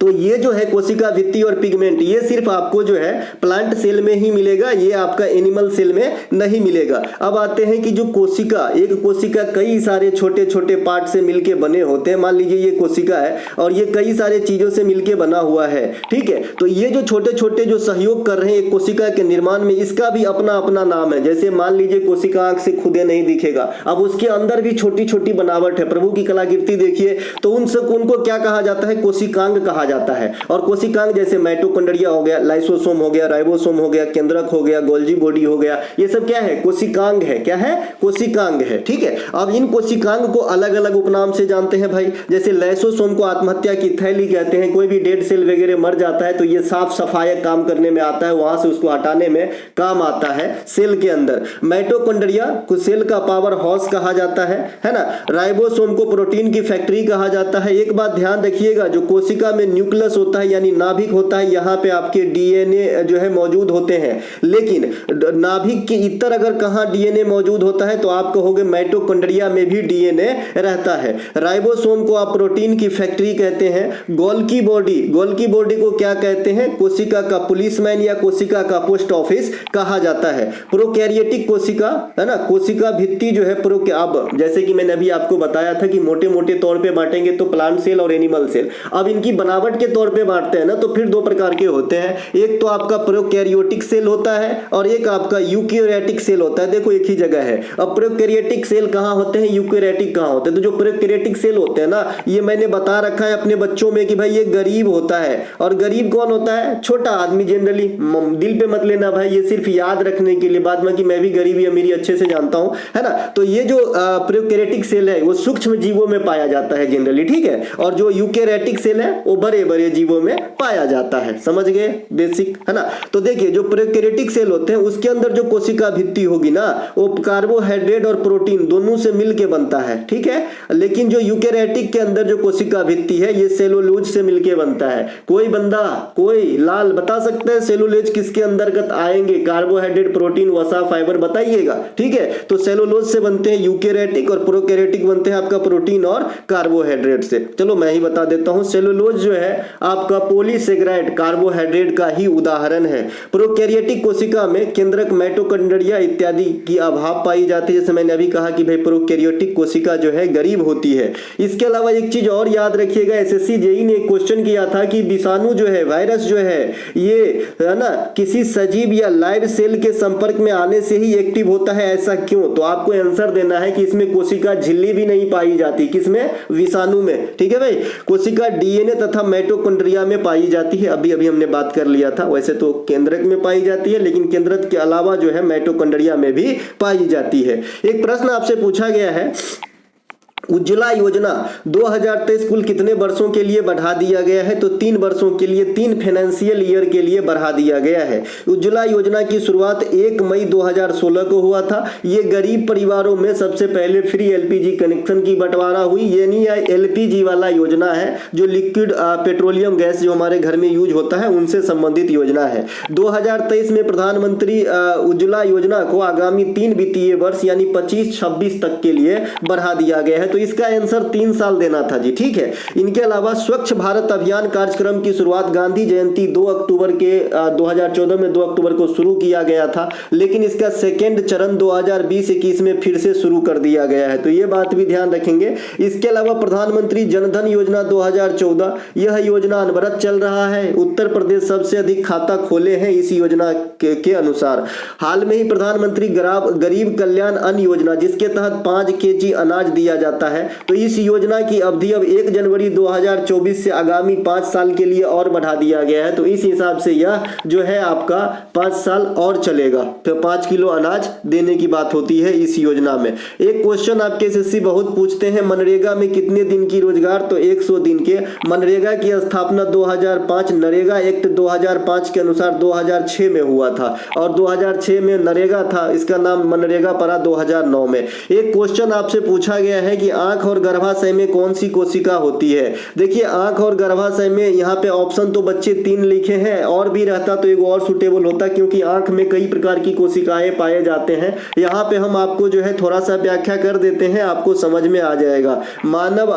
तो ये जो है कोशिका भित्ति और पिगमेंट, ये सिर्फ आपको जो है प्लांट सेल में ही मिलेगा, ये आपका एनिमल सेल में नहीं मिलेगा। अब आते हैं कि जो कोशिका, एक कोशिका कई सारे छोटे छोटे पार्ट से मिलके बने होते हैं। मान लीजिए ये कोशिका है और ये कई सारे चीजों से मिलके बना हुआ है, ठीक है। तो ये जो छोटे छोटे जो सहयोग कर रहे हैं एक कोशिका के निर्माण में, इसका भी अपना अपना नाम है। जैसे मान लीजिए कोशिका आंख से खुदे नहीं दिखेगा, अब उसके अंदर भी छोटी छोटी बनावट है। प्रभु की कलाकृति देखिए, तो उनको क्या कहा जाता है? कोशिकांग कहा जाता है। और कोशिकांग जैसे माइटोकॉन्ड्रिया हो गया, लाइसोसोम हो गया, राइबोसोम हो गया, केंद्रक हो गया, गोल्जी बॉडी हो गया, ये सब क्या है? कोशिकांग है। क्या है? कोशिकांग है, ठीक है। अब इन कोशिकांग को अलग अलग उपनाम से जानते हैं भाई। जैसे लाइसोसोम को आत्महत्या की थैली कहते हैं। कोई भी डेड सेल वगैरह मर जाता है तो ये साफ सफाई काम करने में आता है, वहां से उसको हटाने में काम आता है सेल के अंदर। माइटोकॉन्ड्रिया को सेल का पावर हाउस कहा जाता है ना। राइबोसोम को प्रोटीन की फैक्ट्री कहा जाता है। एक बात ध्यान रखिएगा, जो कोशिका में पे न्यूक्लियस होता है यानी नाभिक होता है, यहाँ पे आपके डीएनए जो है मौजूद होते हैं। लेकिन नाभिक के इतर अगर कहाँ डीएनए मौजूद होता है तो आप कहोगे माइटोकॉन्ड्रिया में भी डीएनए रहता है। राइबोसोम को आप प्रोटीन की फैक्ट्री कहते हैं। गोल्गी बॉडी को क्या कहते हैं? कोशिका का पुलिसमैन या कोशिका का पोस्ट ऑफिस कहा जाता है। प्रोकैरियोटिक कोशिका है ना, कोशिका भित्ति जो है अब जैसे कि मैंने अभी आपको बताया था कि मोटे मोटे तौर पे बांटेंगे तो प्लांट सेल और एनिमल सेल। अब इनकी बनावट के तौर पे बांटते हैं ना तो फिर दो प्रकार के होते हैं, एक तो आपका प्रोकैरियोटिक सेल होता है और एक आपका यूकैरियोटिक सेल होता है। देखो एक ही जगह है। अब प्रोकैरियोटिक सेल कहाँ होते हैं, यूकैरियोटिक कहाँ होते हैं? तो जो प्रोकैरियोटिक सेल होते हैं ना, ये मैंने बता रखा है अपने बच्चों में कि भाई ये गरीब होता है। और गरीब कौन होता है? छोटा आदमी जनरली। दिल पे मत लेना भाई, ये सिर्फ याद रखने के लिए, बाद में कि मैं भी गरीबी अमीरी अच्छे से जानता हूं, है ना। तो ये जो प्रोकैरियोटिक सेल है वो सूक्ष्म जीवों में पाया जाता है जनरली, ठीक है। और जो यूकैरियोटिक सेल है वो बड़े बड़े जीवों में पाया जाता है। समझ गए बेसिक, है ना। तो देखिए जो प्रोकैरियोटिक सेल होते हैं उसके अंदर जो कोशिका भित्ति होगी ना वो कार्बोहाइड्रेट और प्रोटीन दोनों से मिलके बनता है, ठीक है। लेकिन जो यूकैरियोटिक के अंदर जो कोशिका भित्ति है ये सेलुलोज से मिलके बनता है। कोई बंदा, कोई लाल बता सकता है सेलुलोज किसके अंतर्गत आएंगे? कार्बोहाइड्रेट, प्रोटीन, वसा, फाइबर बताइएगा, ठीक है। तो सेलुलोज से बनते हैं यूकैरियोटिक और प्रोकैरियोटिक बनते हैं आपका प्रोटीन और कार्बोहाइड्रेट से। चलो मैं ही बता देता हूं, सेलुलोज जो है आपका पॉलीसेकेराइड कार्बोहाइड्रेट का ही उदाहरण है। प्रोकैरियोटिक कोशिका में केंद्रक, माइटोकॉन्ड्रिया इत्यादि की अभाव पाई जाती है। जैसे मैंने अभी कहा कि भाई प्रोकैरियोटिक कोशिका जो है गरीब होती है। इसके अलावा एक चीज और याद रखिएगा, एसएससी जेईई ने एक क्वेश्चन किया था कि विषाणु जो है, वायरस जो है, ये है ना किसी सजीव या लाइव सेल के संपर्क में आने से ही एक्टिव होता है, ऐसा क्यों? तो आपको आंसर देना है कि इसमें कोशिका झिल्ली भी नहीं पाई जाती। किसमें? विषाणु में, ठीक है भाई। कोशिका डीएनए तथा माइटोकॉन्ड्रिया में पाई जाती है, अभी अभी हमने बात कर लिया था। वैसे तो केंद्रक में पाई जाती है लेकिन केंद्रक के अलावा जो है माइटोकॉन्ड्रिया में भी पाई जाती है। एक प्रश्न आपसे पूछा गया है, उज्ज्वला योजना 2023 कुल कितने वर्षों के लिए बढ़ा दिया गया है? तो 3 वर्षों के लिए, 3 फाइनेंशियल ईयर के लिए बढ़ा दिया गया है। उज्ज्वला योजना की शुरुआत 1 मई 2016 को हुआ था। ये गरीब परिवारों में सबसे पहले फ्री एलपीजी कनेक्शन की बंटवारा हुई। ये नहीं एलपीजी वाला योजना है जो लिक्विड पेट्रोलियम गैस जो हमारे घर में यूज होता है उनसे संबंधित योजना है। 2023 में प्रधानमंत्री उज्ज्वला योजना को आगामी 3 वित्तीय वर्ष यानी 25-26 तक के लिए बढ़ा दिया गया है। तो इसका आंसर 3 साल देना था जी, ठीक है। इनके अलावा स्वच्छ भारत अभियान कार्यक्रम की शुरुआत गांधी जयंती 2 अक्टूबर के 2014 में 2 अक्टूबर को शुरू किया गया था, लेकिन इसका सेकेंड चरण 2020-21 में फिर से शुरू कर दिया गया है। तो ये बात भी ध्यान रखेंगे। इसके अलावा प्रधानमंत्री जनधन योजना 2014, यह योजना अनवरत चल रहा है। उत्तर प्रदेश सबसे अधिक खाता खोले हैं इस योजना के अनुसार। हाल में ही प्रधानमंत्री गरीब कल्याण अन्न योजना जिसके तहत 5 केजी अनाज दिया जाता है, तो इस योजना की अवधि अब 1 जनवरी 2024 से आगामी 5 साल के लिए और बढ़ा दिया गया है। तो इस हिसाब से यह जो है आपका 5 साल और चलेगा। तो 5 किलो अनाज देने की बात होती है इस योजना में। एक क्वेश्चन आपके एसएससी बहुत पूछते हैं, मनरेगा में कितने दिन की रोजगार? तो 100 दिन के। मनरेगा की स्थापना 2005 नरेगा एक्ट 2005 के अनुसार 2006 में हुआ था और 2006 में नरेगा था, इसका नाम मनरेगा पड़ा 2009 में। एक क्वेश्चन आपसे पूछा गया है कि आंख और गर्भाशय में कौन सी कोशिका होती है? देखिए आंख और गर्भाशय में यहाँ पे ऑप्शन तो बच्चे 3 लिखे हैं, और भी रहता तो एक और सुटेबल होता क्योंकि आंख में कई प्रकार की कोशिकाएं पाए जाते हैं। यहाँ पे हम आपको जो है थोड़ा सा व्याख्या कर देते हैं, आपको समझ में आ जाएगा। मानव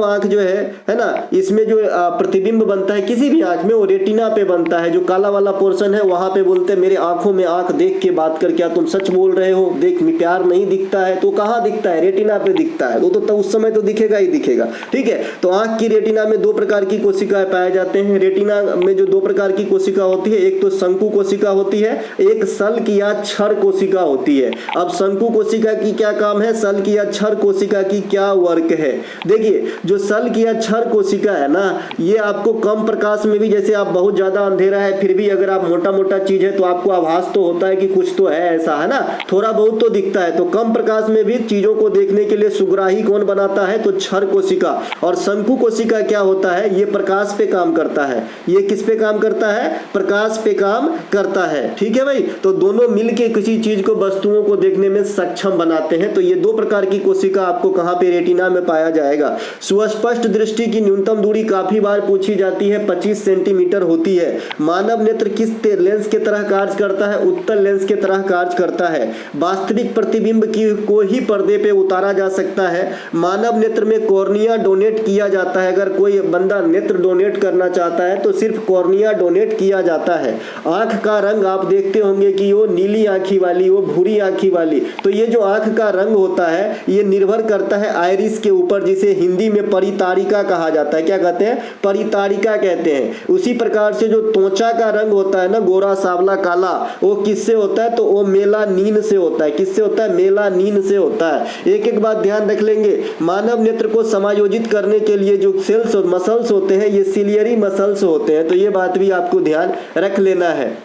आंख जो है ना, इसमें जो प्रतिबिंब बनता है किसी भी आंख में वो रेटिना पे बनता है। जो काला वाला पोर्शन है वहां पे बोलते हैं मेरे आंखों में आंख देख के बात कर, क्या तुम सच बोल रहे हो? देख प्यार नहीं दिखता है तो कहाँ दिखता है? रेटिना पे दिखता है। वो तो उस समय तो दिखेगा ही दिखेगा, ठीक है। तो आंख की रेटिना में 2 प्रकार की कोशिकाएं पाए जाते हैं। रेटिना में जो 2 प्रकार की कोशिका होती है, एक तो शंकु कोशिका होती है, एक सल्क या क्षर कोशिका होती है। अब शंकु कोशिका की क्या काम है, सल्क या क्षर कोशिका की क्या वर्क है? देखिए जो सल्क या क्षर कोशिका है ना, ये आपको कम प्रकाश में भी, जैसे आप बहुत ज्यादा अंधेरा है फिर भी अगर आप मोटा मोटा चीज है तो आपको आभास तो होता है कि कुछ तो है, ऐसा है ना, थोड़ा बहुत तो दिखता है। तो कम प्रकाश में भी चीजों को देखने के लिए ये सुग्राही कौन बनाता है, तो क्षर कोशिका। और शंकु कोशिका क्या होता है, ये प्रकाश पे काम करता है। ये किस पे काम करता है, प्रकाश पे काम करता है। ठीक है भाई, तो दोनों मिलके किसी चीज को, वस्तुओं को देखने में सक्षम बनाते हैं। तो ये दो प्रकार की कोशिका आपको कहां पे, रेटिना में पाया जाएगा। सुस्पष्ट दृष्टि की न्यूनतम दूरी काफी बार पूछी जाती है, 25 सेंटीमीटर होती है। मानव नेत्र किस लेंस के तरह कार्य करता है, उत्तल लेंस के तरह कार्य करता है। वास्तविक प्रतिबिंब को ही पर्दे पे उतारा जा सकता है। मानव नेत्र में कॉर्निया डोनेट किया जाता है। अगर कोई बंदा नेत्र डोनेट करना चाहता है तो सिर्फ कॉर्निया डोनेट किया जाता है। आंख का रंग आप देखते होंगे कि वो नीली आंखी वाली, वो भूरी आंखी वाली। तो ये जो आंख का रंग होता है ये निर्भर करता है आइरिस के ऊपर, जिसे हिंदी में परितारिका कहा जाता है। क्या कहते हैं, परितारिका कहते हैं। उसी प्रकार से जो त्वचा का रंग होता है ना, गोरा, सावला, काला, वो किससे होता है, तो वो मेलानिन से होता है। किससे होता है, मेलानिन से होता है। एक एक बात ध्यान रख लेंगे। मानव नेत्र को समायोजित करने के लिए जो सेल्स और मसल्स होते हैं ये सिलियरी मसल्स होते हैं। तो ये बात भी आपको ध्यान रख लेना है।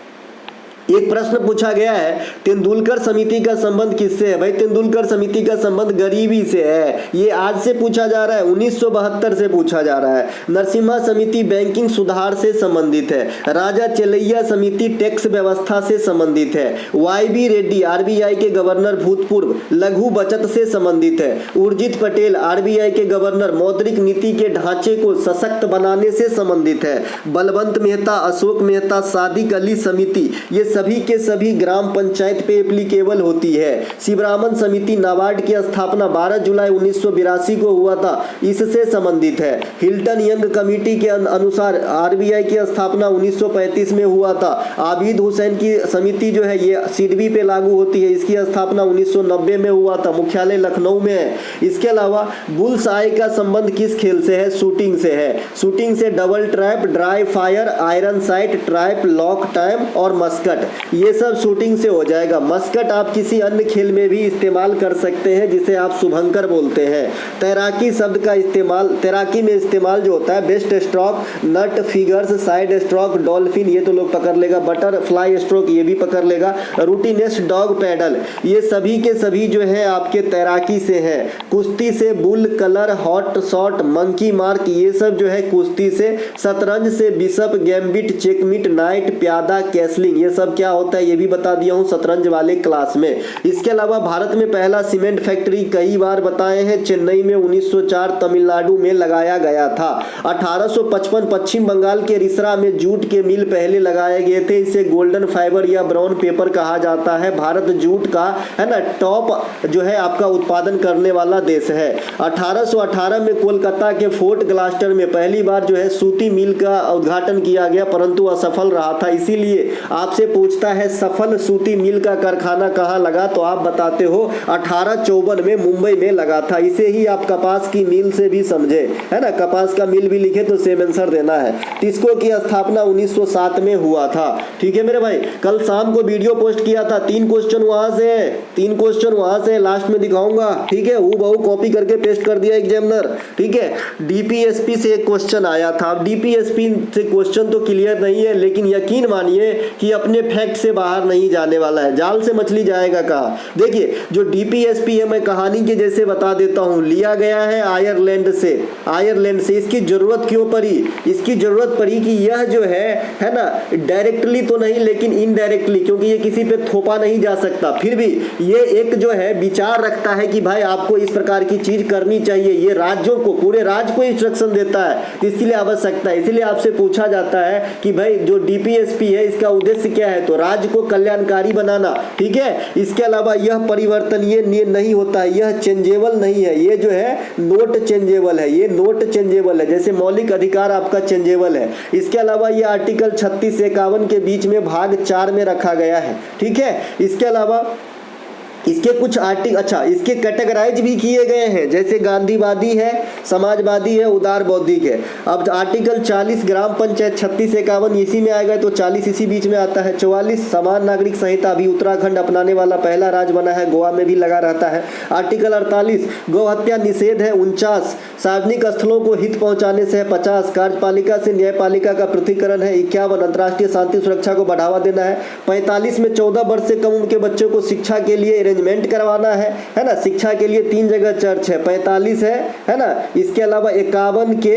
एक प्रश्न पूछा गया है, तेंदुलकर समिति का संबंध किससे है। भाई तेंदुलकर समिति का संबंध गरीबी से है। ये आज से पूछा जा रहा है, 1972 से पूछा जा रहा है। नरसिम्हा समिति बैंकिंग सुधार से संबंधित है। राजा चेलैया समिति टैक्स व्यवस्था से संबंधित है। वाई.बी. रेड्डी आरबीआई के गवर्नर भूतपूर्व, लघु बचत से संबंधित है। उर्जित पटेल आरबीआई के गवर्नर, मौद्रिक नीति के ढांचे को सशक्त बनाने से संबंधित है। बलवंत मेहता, अशोक मेहता, सादिक अली समिति, ये सभी के सभी ग्राम पंचायत पे एप्लीकेबल होती है। शिवरामन समिति नाबार्ड की स्थापना 12 जुलाई 1982 को हुआ था, इससे संबंधित है। हिल्टन यंग कमेटी के अनुसार आरबीआई की स्थापना 1935 में हुआ था। आबिद हुसैन की समिति जो है ये सिडबी पे लागू होती है, इसकी स्थापना 1990 में हुआ था, मुख्यालय लखनऊ में है। इसके अलावा बुल्स आई का संबंध किस खेल से है, शूटिंग से है। शूटिंग से double trap, dry fire, iron site, trap, lock time और मस्कट, ये सब शूटिंग से हो जाएगा। मस्कट आप किसी अन्य खेल में भी इस्तेमाल कर सकते हैं, जिसे आप शुभंकर बोलते हैं। तैराकी शब्द का इस्तेमाल, तैराकी में इस्तेमाल जो होता है, बेस्ट स्ट्रोक, नट, फिगर्स, साइड स्ट्रोक, डॉल्फिन, ये तो लोग पकड़ लेगा। बटरफ्लाई स्ट्रोक ये भी पकड़ लेगा। रूटीनेस, डॉग पैडल, ये सभी के सभी जो है आपके तैराकी से है। कुश्ती से bull, colour, hot shot, monkey mark, ये सब जो है कुश्ती से। शतरंज से बिशप, गैम्बिट, चेकमेट, नाइट, प्यादा, कैसलिंग, ये सब क्या होता है ये भी बता दिया हूं शतरंज वाले क्लास में। इसके अलावा भारत में पहला सीमेंट फैक्ट्री कई बार बताए हैं, चेन्नई में 1904, तमिलनाडु में लगाया गया था। 1855 पश्चिम बंगाल के रिसरा में जूट के मिल पहले लगाए गए थे। इसे गोल्डन फाइबर या ब्राउन पेपर कहा जाता है। भारत जूट का है ना टॉप जो है आपका उत्पादन करने वाला देश है। 1818 में कोलकाता के फोर्ट ग्लास्टर में पहली बार जो है सूती मिल का उद्घाटन किया गया, परंतु असफल रहा था। इसीलिए आपसे पूछता है सफल सूती मिल का कारखाना कहाँ लगा, तो आप बताते हो 1854 में मुंबई में लगा था। इसे ही आप कपास की मिल से भी समझे, है ना, कपास का मिल भी लिखे तो सेम आंसर देना है। टिस्को की स्थापना 1907 में हुआ था। ठीक है मेरे भाई, कल शाम को वीडियो पोस्ट किया था, 3 क्वेश्चन वहां से है, 3 क्वेश्चन वहां से लास्ट में दिखाऊंगा। ठीक है, हूबहू कॉपी करके पेस्ट कर दिया एग्जामिनर। ठीक है, डीपीएसपी से एक क्वेश्चन आया था। अब डीपीएसपी से क्वेश्चन तो क्लियर नहीं है, लेकिन यकीन मानिए कि अपने फैक्ट से बाहर नहीं जाने वाला है। जाल से मछली जाएगा कहाँ। देखिए जो डीपीएसपी है मैं कहानी के जैसे बता देता हूँ, लिया गया है आयरलैंड से। आयरलैंड से इसकी जरूरत क्यों पड़ी, इसकी जरूरत पड़ी कि यह जो है ना, डायरेक्टली तो नहीं लेकिन इनडायरेक्टली, क्योंकि ये किसी पे थोपा नहीं जा सकता, फिर भी ये एक जो है विचार रखता है कि भाई आपको इस प्रकार की चीज करनी चाहिए। ये राज्यों को, पूरे राज्य को इंस्ट्रक्शन देता है, इसलिए आवश्यकता है। इसलिए आपसे पूछा जाता है कि भाई जो डीपीएसपी है इसका उद्देश्य क्या है, तो राज्य को कल्याणकारी बनाना। ठीक है, इसके अलावा यह परिवर्तनीय नहीं होता है, यह चेंजेबल नहीं है, ये जो है नोट चेंजेबल है, ये नोट चेंजेबल है, जैसे मौलिक अधिकार आपका चेंजेबल है। इसके अलावा ये आर्टिकल 36 से 51 के बीच में भाग 4 में रखा गया है। ठीक है, इसके अलावा इसके कुछ आर्टिकल, अच्छा इसके कैटेगराइज भी किए गए हैं, जैसे गांधीवादी है, समाजवादी है, उदार बौद्धिक है। अब आर्टिकल 40 ग्राम पंचायत 36 से 51 इसी में आएगा, तो 40 इसी बीच में आता है। 44 समान नागरिक संहिता अभी उत्तराखंड अपनाने वाला पहला राज्य बना है, गोवा में भी लगा रहता है। आर्टिकल 48 गौ हत्या निषेध है। 49 सार्वजनिक स्थलों को हित पहुंचाने से है 50, कार्यपालिका से न्यायपालिका का पृथकीकरण है 51, अंतर्राष्ट्रीय शांति सुरक्षा को बढ़ावा देना है 45 में 14 वर्ष से कम उम्र के बच्चों को शिक्षा के लिए अरेंजमेंट करवाना है ना, शिक्षा के लिए 3 जगह चर्च है 45 है ना। इसके अलावा 51 के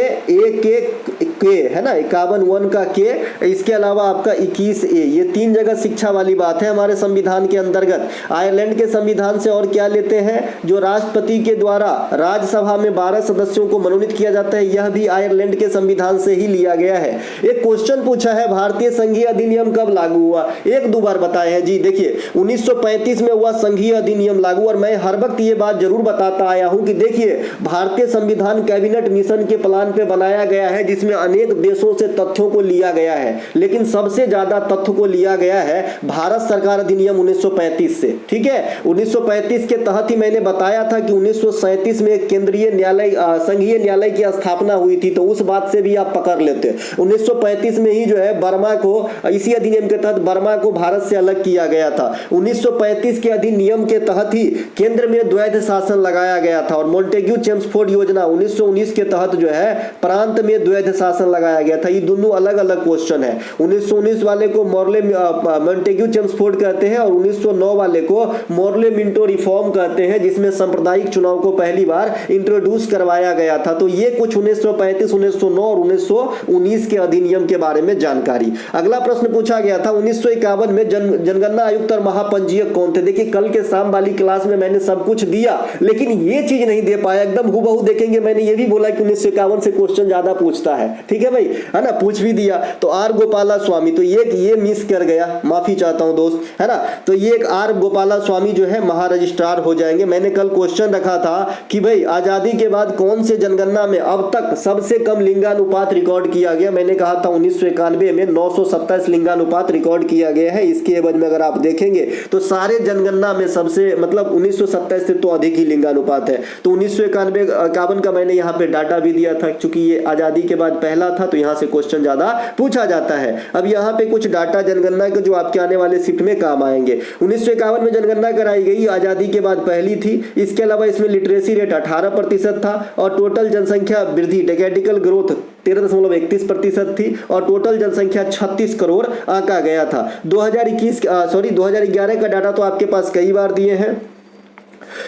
है ना, 51 का के, इसके अलावा आपका 21A, ये 3 जगह शिक्षा वाली बात है हमारे संविधान के अंतर्गत। आयरलैंड के संविधान से और क्या लेते हैं, जो राष्ट्रपति के द्वारा राज्यसभा में 12 सदस्यों को मनोनीत किया जाता है, यह भी आयरलैंड के संविधान से ही लिया गया है। एक क्वेश्चन पूछा है भारतीय संघीय अधिनियम कब लागू हुआ, 1-2 बार बताए हैं जी। देखिए 1935 में हुआ संघीय अधिनियम लागू, और मैं हर वक्त ये बात जरूर बताता आया हूं कि देखिए भारतीय संविधान कैबिनेट मिशन के प्लान पे बनाया गया है, जिसमें अनेक देशों से तथ्यों को लिया गया है, लेकिन सबसे ज्यादा तथ्य को लिया गया है भारत सरकार अधिनियम 1935 से। ठीक है, 1935 के तहत ही मैंने बताया था कि 1937 में केंद्रीय न्यायालय संघीय न्यायालय की स्थापना हुई थी, तो उस बात से भी आप पकड़ लेते। 1935 में ही जो है बर्मा को, इसी अधिनियम के तहत बर्मा को भारत से अलग किया गया था। 1935 के अधिनियम के तहत ही केंद्र में द्वैध शासन लगाया गया था, और मोंटेग्यू चेम्सफोर्ड योजना 1919 के तहत जो है प्रांत में द्वैध शासन लगाया गया था। ये दोनों अलग अलग क्वेश्चन है। 1919 वाले को मोंटेग्यू चेम्सफोर्ड कहते हैं, और 1909 वाले को मोर्ले मिंटो रिफॉर्म कहते हैं, जिसमें सांप्रदायिक चुनाव को पहली बार इंट्रोड्यूस करवाया गया था। तो ये कुछ 1935, 1909 और 1919 के अधिनियम के बारे में जानकारी। अगला प्रश्न पूछा गया था 1951 में जनगणना आयुक्त और महापंजीयक कौन थे। देखिए कल के शाम वाली क्लास में मैंने सब कुछ दिया, लेकिन ये चीज नहीं दे पाया, एकदम हूबहू देखेंगे। मैंने ये भी बोला कि 1951 से क्वेश्चन ज्यादा पूछता है, ठीक है भाई, है ना, पूछ भी दिया। तो आर गोपाला स्वामी, तो ये मिस कर गया, माफी चाहता हूं दोस्त, है ना। तो ये एक आर गोपाला स्वामी जो है महारजिस्ट्रार हो जाएंगे। मैंने कल क्वेश्चन रखा था कि भाई आजादी के बाद कौन से जनगणना में अब तक सबसे कम लिंगानुपात रिकॉर्ड किया गया। मैंने कहा था 1991 में 927 लिंगानुपात रिकॉर्ड किया गया है। इसके एवज में अगर आप देखेंगे तो सारे जनगणना में सबसे, मतलब 1927 से तो अधिक ही लिंगानुपात है। तो 1951 का मैंने यहाँ पे डाटा भी दिया था, क्योंकि ये आजादी के बाद पहला था, तो यहाँ से क्वेश्चन ज्यादा पूछा जाता है। अब यहाँ पे कुछ डाटा जनगणना के जो आपके आने वाले शिफ्ट में काम आएंगे। 1951 में जनगणना कराई गई, आजादी के बाद पहली थी। इसके अलावा इसमें लिटरेसी रेट 18% था, और टोटल जनसंख्या वृद्धि डेमोग्राफिकल ग्रोथ 13.31% थी, और टोटल जनसंख्या 36 करोड़ आंका गया था। 2011 का डाटा तो आपके पास कई बार दिए हैं।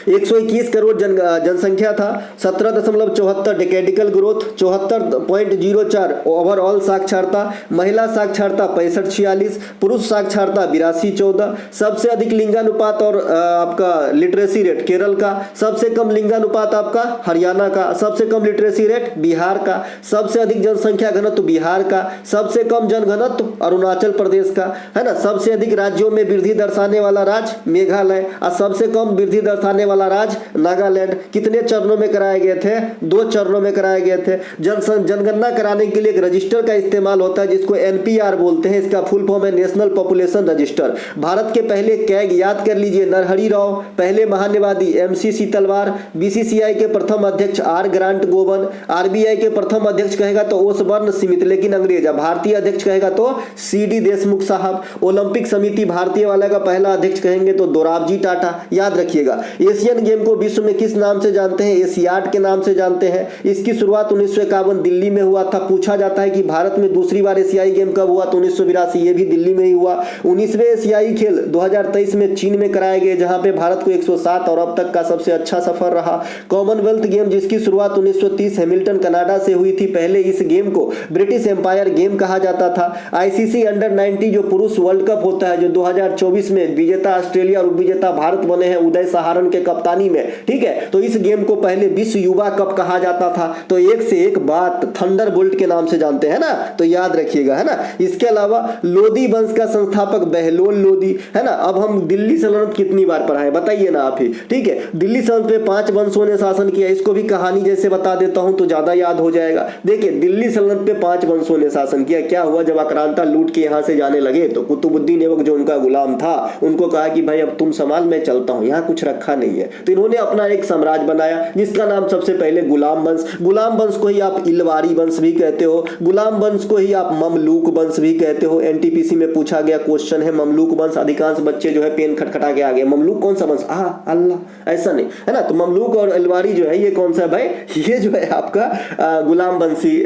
121 करोड़ जनसंख्या था, 17.74 डेकेडिकल ग्रोथ, 74.04 ओवरऑल साक्षरता, महिला साक्षरता 65-46, पुरुष साक्षरता 82-14, सबसे अधिक लिंगानुपात और आपका लिटरेसी रेट केरल का, सबसे कम लिंगानुपात आपका हरियाणा का, सबसे कम लिटरेसी रेट बिहार का, सबसे अधिक जनसंख्या घनत्व बिहार का, सबसे कम जनघनत्व अरुणाचल प्रदेश का, है ना, सबसे अधिक राज्यों में वृद्धि दर्शाने वाला राज्य मेघालय, और सबसे कम वृद्धि दर्शाने वाला राज्य नागालैंड। कितने चरणों में कराए गए थे, 2 चरणों में कराए गए थे। जनगणना कराने के लिए एक रजिस्टर का इस्तेमाल होता है, जिसको NPR बोलते हैं। इसका फुल फॉर्म है नेशनल पॉपुलेशन रजिस्टर। भारत के पहले कैग याद कर लीजिए, नरहरि राव, पहले महान्यवादी MC सीतलवार, BCCI के प्रथम अध्यक्ष R ग्रांट गोवन, RBI के प्रथम अध्यक्ष कहेगा तो ओसबर्न स्मिथ, लेकिन अंग्रेज, भारतीय अध्यक्ष कहेगा तो CD देशमुख साहब। ओलंपिक समिति भारतीय वाला का पहला अध्यक्ष कहेंगे तो दोराबजी टाटा, याद रखिएगा। एशियन गेम को विश्व में किस नाम से जानते हैं, एशियाड के नाम से जानते हैं। इसकी शुरुआत 1951 दिल्ली में हुआ था। पूछा जाता है कि भारत में दूसरी बार एशियाई गेम कब हुआ, तो 1982, ये भी दिल्ली में ही हुआ। 19वें एशियाई खेल 2023 में चीन में कराए गए, जहां पे भारत को 107 और अब तक का सबसे अच्छा सफर रहा। कॉमनवेल्थ गेम, जिसकी शुरुआत 1930 हैमिल्टन कनाडा से हुई थी। पहले इस गेम को ब्रिटिश एम्पायर गेम कहा जाता था। ICC अंडर 90 जो पुरुष वर्ल्ड कप होता है, जो 2024 में विजेता ऑस्ट्रेलिया और उपविजेता भारत बने हैं उदय सहारण के कप्तानी में, ठीक है। तो इस गेम को पहले विश्व युवा कप कहा जाता था। तो एक से एक बात थंडरबोल्ट के नाम से जानते हैं ना, तो याद रखिएगा, है ना। इसके अलावा लोदी वंश का संस्थापक बहलोल लोदी, है ना। अब हम दिल्ली सल्तनत कितनी बार पढ़ाए बताइए ना आप ही, ठीक है। दिल्ली सल्तनत पे 5 वंशों ने शासन किया। इसको भी कहानी जैसे बता देता हूं तो ज्यादा याद हो जाएगा। देखिए दिल्ली सल्तनत पे 5 वंशों ने शासन किया। क्या हुआ, जब आक्रांता लूट के यहां से जाने लगे तो कुतुबुद्दीन ऐबक जो उनका गुलाम था, उनको कहा कि भाई अब तुम संभाल, मैं चलता हूं, यहां कुछ रखा नहीं। नहीं है। तो इन्होंने अपना एक साम्राज्य बनाया जिसका नाम सबसे पहले गुलाम वंश, गुलाम वंश को ही आप इलवारी वंश भी कहते हो, गुलाम वंश को ही आप ममलूक वंश भी कहते हो। एनटीपीसी में पूछा गया क्वेश्चन है ममलूक वंश, अधिकांश बच्चे जो है पेन खटखटा के आ गए, ममलूक कौन सा वंश, अल्लाह, ऐसा नहीं है ना। तो ममलूक और इलवारी जो है ये कौन सा है भाई, ये जो है आपका गुलाम वंशी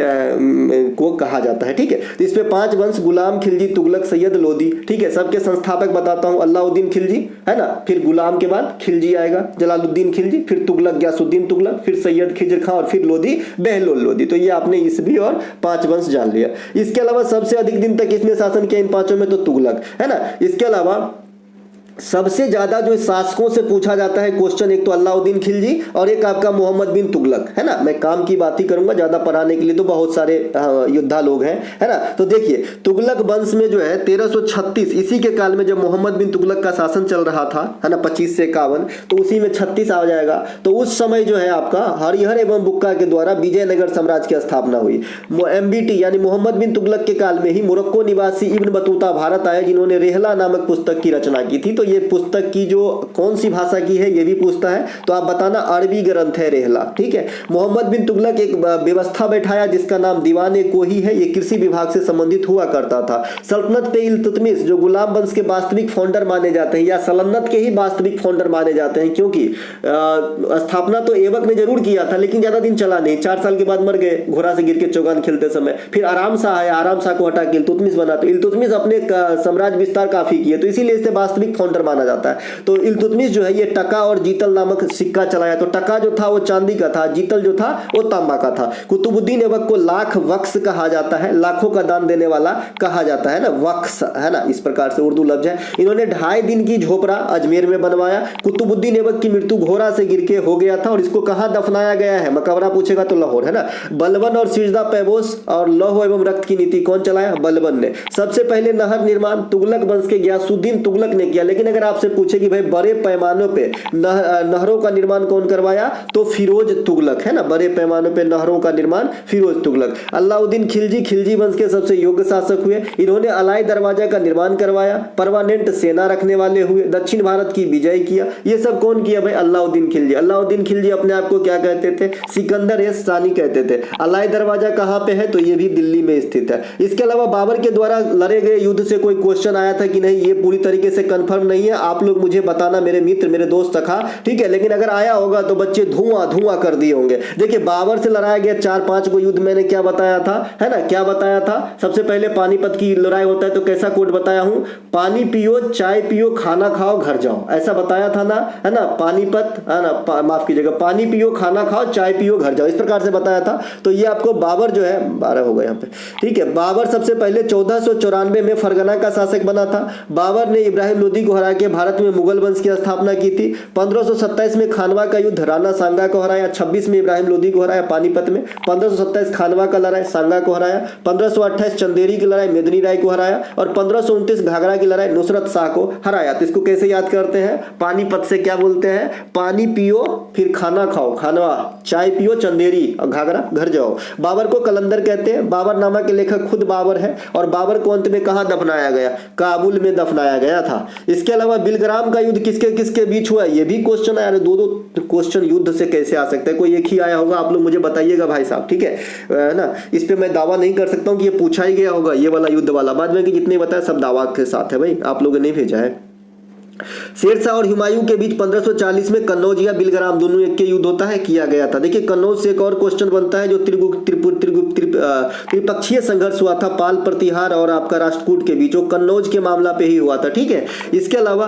को कहा जाता है। ठीक है, तो इस पे 5 वंश, गुलाम, खिलजी, तुगलक, सैयद, लोदी। ठीक है, सबके संस्थापक बताता हूं, अलाउद्दीन खिलजी है ना, फिर गुलाम के बाद खिलजी आएगा, जलालुद्दीन खिलजी, फिर तुगलक गयासुद्दीन तुगलक, फिर सैयद खिजर खां और फिर लोदी बहलोल लोदी। तो ये आपने ईसवी और 5 वंश जान लिया। इसके अलावा सबसे अधिक दिन तक इसने शासन किया इन 5 में तो तुगलक है ना। इसके अलावा सबसे ज्यादा जो शासकों से पूछा जाता है क्वेश्चन, एक तो अलाउद्दीन खिलजी और एक आपका मोहम्मद बिन तुगलक है ना। मैं काम की बात ही करूंगा, ज्यादा पढ़ाने के लिए तो बहुत सारे योद्धा लोग हैं है ना। तो देखिए तुगलक वंश में जो है 1336, इसी के काल में जब मोहम्मद बिन तुगलक का शासन चल रहा था है ना, 25 से 51, तो उसी में 36 आ जाएगा। तो उस समय जो है आपका हरिहर एवं बुक्का के द्वारा विजयनगर साम्राज्य की स्थापना हुई। MBT यानी मोहम्मद बिन तुगलक के काल में ही मोरक्को निवासी इब्न बतूता भारत आए, जिन्होंने रेहला नामक पुस्तक की रचना की थी। तो ये पुस्तक की जो कौन सी भाषा की है ये भी पूछता है, तो आप बताना अरबी ग्रंथ है रेहला। ठीक है, मोहम्मद बिन तुगलक एक व्यवस्था बैठाया जिसका नाम दीवाने कोही है, ये कृषि विभाग से संबंधित हुआ करता था। सल्तनत पे इल्तुतमिश जो गुलाम वंश के वास्तविक फाउंडर माने जाते हैं, या सल्तनत के ही वास्तविक फाउंडर माने जाते हैं, क्योंकि स्थापना तो ऐबक ने जरूर किया था लेकिन ज्यादा दिन चला नहीं, 4 साल के बाद मर गए घोड़ा से गिर के चौगान खेलते समय। फिर आराम शाह आया, आराम शाह को हटा के इल्तुतमिश बना, तो इल्तुतमिश अपने साम्राज्य विस्तार काफी किए, तो इसीलिए इसे वास्तविक फाउंडर माना जाता है। तो इल्तुतमिश जो है ये टका और जीतल नामक सिक्का चलाया। तो टका जो था वो चांदी का था, जीतल जो था वो तांबा का था। कुतुबुद्दीन ऐबक को लाख वक्स कहा जाता है, लाखों का दान देने वाला कहा जाता है ना, वक्स है ना, इस प्रकार से उर्दू लफ्ज है। इन्होंने 2.5 दिन की झोपड़ा अजमेर में बनवाया। कुतुबुद्दीन ऐबक की मृत्यु घोड़ा से गिर के हो गया था, और इसको कहां दफनाया गया है, मकबरा पूछेगा तो लाहौर है ना। बलबन और सिजदा पैबोस और लौह एवं रक्त की नीति कौन चलाया, बलबन ने। सबसे पहले नहर निर्माण तुगलक वंश के गयासुद्दीन तुगलक ने किया, लेकिन अगर आपसे पूछे कि भाई बड़े पैमानों पे नहरों का निर्माण कौन करवाया, तो फिरोज तुगलक है ना, बड़े पैमानों पे नहरों का निर्माण फिरोज तुगलक। अलाउद्दीन खिलजी खिलजी वंश के सबसे योग्य शासक हुए, इन्होंने अलाई दरवाजा का निर्माण करवाया, परमानेंट सेना रखने वाले हुए, दक्षिण भारत की विजय किया। ये सब कौन किया भाई, अलाउद्दीन खिलजी। अलाउद्दीन खिलजी अपने आप को क्या कहते थे, सिकंदर सानी कहते थे। अलाई दरवाजा कहां पे है, तो ये भी दिल्ली में स्थित है। इसके अलावा बाबर के द्वारा लड़े गए युद्ध से कोई क्वेश्चन आया था कि नहीं, ये पूरी तरीके से कंफर्म नहीं है, आप लोग मुझे बताना मेरे मित्र मेरे दोस्त सखा, ठीक है। लेकिन अगर आया होगा तो बच्चे धुआं धुआं कर दिए होंगे। देखिए बाबर से लड़ाया गया 4-5 को युद्ध, मैंने क्या बताया था है ना, क्या बताया था। सबसे पहले पानीपत की लड़ाई होता है तो कैसा कोड बताया हूं, पानी पियो चाय पियो खाना खाओ घर जाओ, ऐसा बताया था ना, है ना। पानीपत है ना, माफ कीजिएगा, पानी पियो खाना खाओ चाय पियो घर जाओ, इस प्रकार से बताया था। तो ये आपको बाबर जो है 12 हो गए यहाँ पे, ठीक है। बाबर सबसे पहले 1494 में फरगना का शासक बना था। बाबर ने इब्राहिम लोदी को हरा के भारत में मुगल वंश की स्थापना की थी। 1527 में खानवा का युद्ध राणा सांगा को हराया, 26 में इब्राहिम लोदी को हराया पानीपत में, 1527 खानवा का लड़ाई सांगा को हराया, 1528 चंदेरी की लड़ाई मेदिनी राय को हराया, और 1529 घाघरा की लड़ाई नुसरत शाह को हराया। तो इसको कैसे याद करते हैं, पानीपत से क्या बोलते हैं, पानी पियो फिर खाना खाओ, खानवा चाय पियो चंदेरी और घाघरा घर जाओ। बाबर को कलंदर कहते हैं। बाबरनामा के लेखक खुद बाबर है, और बाबर को अंत में कहां दफनाया गया, काबुल में दफनाया गया था। इसके अलावा बिलग्राम का युद्ध किसके किसके बीच हुआ, ये भी क्वेश्चन आया। 2-2 क्वेश्चन युद्ध से कैसे आ सकता है, कोई एक ही आया होगा, आप लोग मुझे बताइएगा भाई साहब, ठीक है ना। इस पे मैं दावा नहीं कर सकता हूं कि ये पूछा ही गया होगा, ये वाला युद्ध वाला। बाद में कि जितने बताया सब दावा के साथ है भाई, आप लोगों ने नहीं भेजा है। शेरशाह और हुमायूं के बीच 1540 में कन्नौज या बिलग्राम दोनों एक के युद्ध होता है, किया गया था। देखिए कन्नौज से एक और क्वेश्चन बनता है, जो त्रिपक्षीय संघर्ष हुआ था पाल प्रतिहार और आपका राष्ट्रकूट के बीच, वो कन्नौज के मामला पे ही हुआ था, ठीक है। इसके अलावा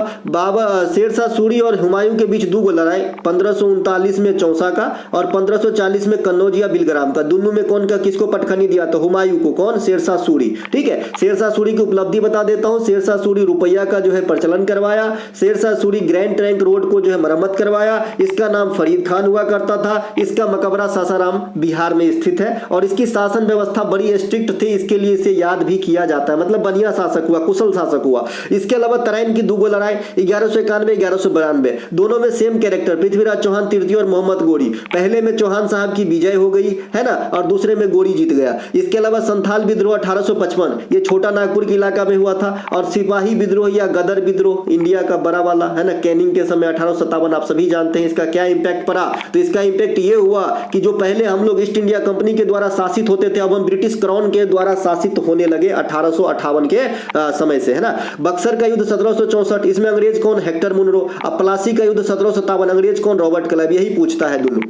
शेरशाह सूरी और हुमायूं के बीच 2 लड़ाई, 1539 में चौसा का और 1540 में कन्नौज या बिलग्राम का। दोनों में कौन का किसको पटखनी दिया, तो हुमायूं को, कौन, शेरशाह सूरी, ठीक है। शेरशाह सूरी की उपलब्धि बता देता हूं, शेरशाह सूरी रुपया का जो है प्रचलन करवाया, Shershah Suri Grand Trunk Road को जो है मरम्मत करवाया। इसका नाम फरीद खान हुआ करता था। इसका मकबरा सासाराम बिहार में स्थित है, और इसकी शासन व्यवस्था बड़ी स्ट्रिक्ट थी, इसके लिए इसे याद भी किया जाता है, मतलब बढ़िया शासक हुआ, कुशल शासक हुआ। इसके अलावा तराइन की 2 लड़ाई 1191 1192, दोनों में सेम कैरेक्टर, पृथ्वीराज चौहान तृतीय और मोहम्मद गोरी। पहले में चौहान साहब की विजय हो गई है ना, और दूसरे में गोरी जीत गया। इसके अलावा संथाल विद्रोह 1855, ये छोटा नागपुर के इलाका में हुआ था, और सिपाही विद्रोह या गदर विद्रोह इंडिया का बड़ा वाला, है ना, कैनिंग के समय 1857, आप सभी जानते हैं। इसका क्या इंपैक्ट पड़ा? तो इसका इंपैक्ट ये हुआ कि जो पहले हम लोग ईस्ट इंडिया कंपनी के द्वारा शासित होते थे, अब हम ब्रिटिश क्राउन के द्वारा शासित होने लगे 1858 के समय से, है ना। बक्सर का युद्ध 1764, इसमें अंग्रेज कौन? Hector Munro. अब प्लासी का युद्ध 1757, अंग्रेज कौन? Robert Clive. यही पूछता है दोनों,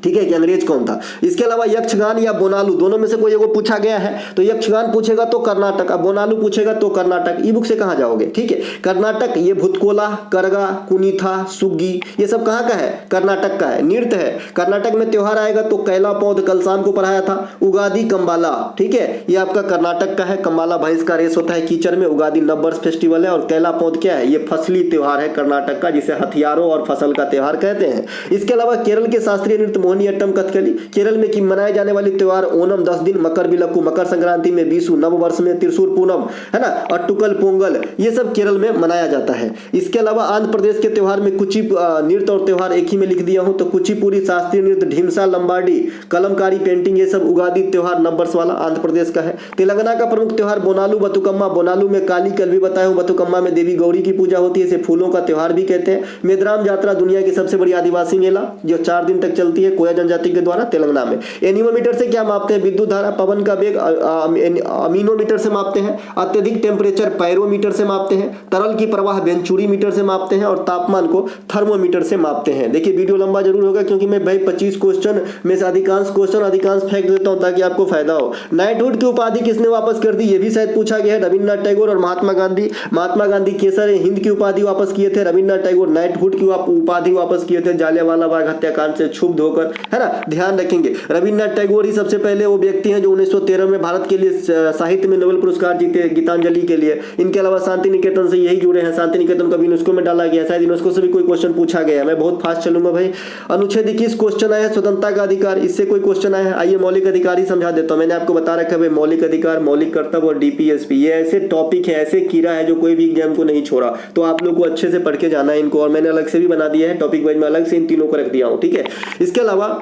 ठीक है, कि अंग्रेज कौन था। इसके अलावा यक्षगान या बोनालू, दोनों में से कोई एगो पूछा गया है, तो यक्षगान पूछेगा तो कर्नाटक, अब बोनालू पूछेगा तो कर्नाटक। ई बुक से कहां जाओगे? ठीक है, कर्नाटक, ये भुतकोला, करगा, कुनीथा, सुग्गी, ये सब कहां का है? कर्नाटक का है, नृत्य है। कर्नाटक में त्योहार आएगा तो कैला पौध, कल शाम को पढ़ाया था। उगादी, कंबाला, ठीक है, ये आपका कर्नाटक का है। कंबाला भैंस का रेस होता है कीचड़ में। उगादी नववर्ष फेस्टिवल है। और कैला पौध क्या है? ये फसली त्योहार है कर्नाटक का, जिसे हथियारों और फसल का त्योहार कहते हैं। इसके अलावा केरल के शास्त्रीय नृत्य मोहिनीअट्टम, कथकली। केरल में की मनाए जाने वाली त्योहार ओनम 10 दिन, मकर विलक्कू, मकर संक्रांति में बीसू, नव वर्ष में त्रिशूर पूनम, है ना, अट्टुकल पोंगल, ये सब केरल में मनाया जाता है। इसके अलावा आंध्र प्रदेश के त्योहार में कुची नृत्य और त्योहार एक ही में लिख दिया हूं, तो कुचिपुड़ी शास्त्रीय नृत्य, ढीमसा, लंबाडी, कलमकारी पेंटिंग, ये सब उगादी त्योहार नववर्ष वाला आंध्र प्रदेश का है। तेलंगाना का प्रमुख त्योहार बोनालू, बतुकम्मा। बोनालू में काली, कल भी बताया हूं, बतुकम्मा में देवी गौरी की पूजा होती है, इसे फूलों का त्योहार भी कहते हैं। मेदराम यात्रा दुनिया की सबसे बड़ी आदिवासी मेला, जो 4 दिन तक चलती है, कोया जनजाति के द्वारा, तेलंगाना में। एनीमोमीटर से क्या मापते हैं? विद्युत धारा, पवन का वेग अमीनोमीटर से मापते हैं। अत्यधिक टेम्परेचर पायरोमीटर से मापते हैं। तरल की प्रवाह वेंचुरीमीटर से मापते हैं। और तापमान को थर्मोमीटर से मापते हैं। देखिए वीडियो लंबा जरूर होगा, क्योंकि मैं भाई 25 क्वेश्चन में से अधिकांश क्वेश्चन, अधिकांश फैक्ट देता हूं ताकि आपको फायदा हो। नाइटहुड की उपाधि किसने वापस कर दी? ये भी शायद पूछा गया है। रविन्द्रनाथ टैगोर और महात्मा गांधी। महात्मा गांधी केसर हिंद की उपाधि वापस किए थे, रविन्द्रनाथ टैगोर नाइटहुड की उपाधि वापस किए थे जालियांवाला बाग हत्याकांड से क्षुब्ध होकर, है ना, ध्यान रखेंगे। रविन्द्रनाथ टैगोर ही सबसे पहले वो व्यक्ति हैं जो 1913 में भारत के लिए साहित्य में नोबेल पुरस्कार जीते, गीतांजलि के लिए। इनके अलावा शांति निकेतन से यही जुड़े हैं। शांति निकेतन को यूनेस्को में डाला गया, शायद यूनेस्को से भी कोई क्वेश्चन पूछा गया है। मैं बहुत फास्ट चलूंगा भाई। अनुच्छेद 21 क्वेश्चन आया है, स्वतंत्रता का अधिकार, इससे कोई क्वेश्चन आया है? आइए मौलिक अधिकार ही समझा देता हूं। मैंने आपको बता रखा है मौलिक अधिकार, मौलिक कर्तव्य और डीपीएसपी, ये ऐसे टॉपिक है, ऐसे कीड़ा है जो कोई भी एग्जाम को नहीं छोड़ा। तो आप लोग को अच्छे से पढ़ के जाना है इनको, और मैंने अलग से भी बना दिया है टॉपिक वाइज में, अलग से इन तीनों को रख दिया हूं, ठीक है। इसके अलावा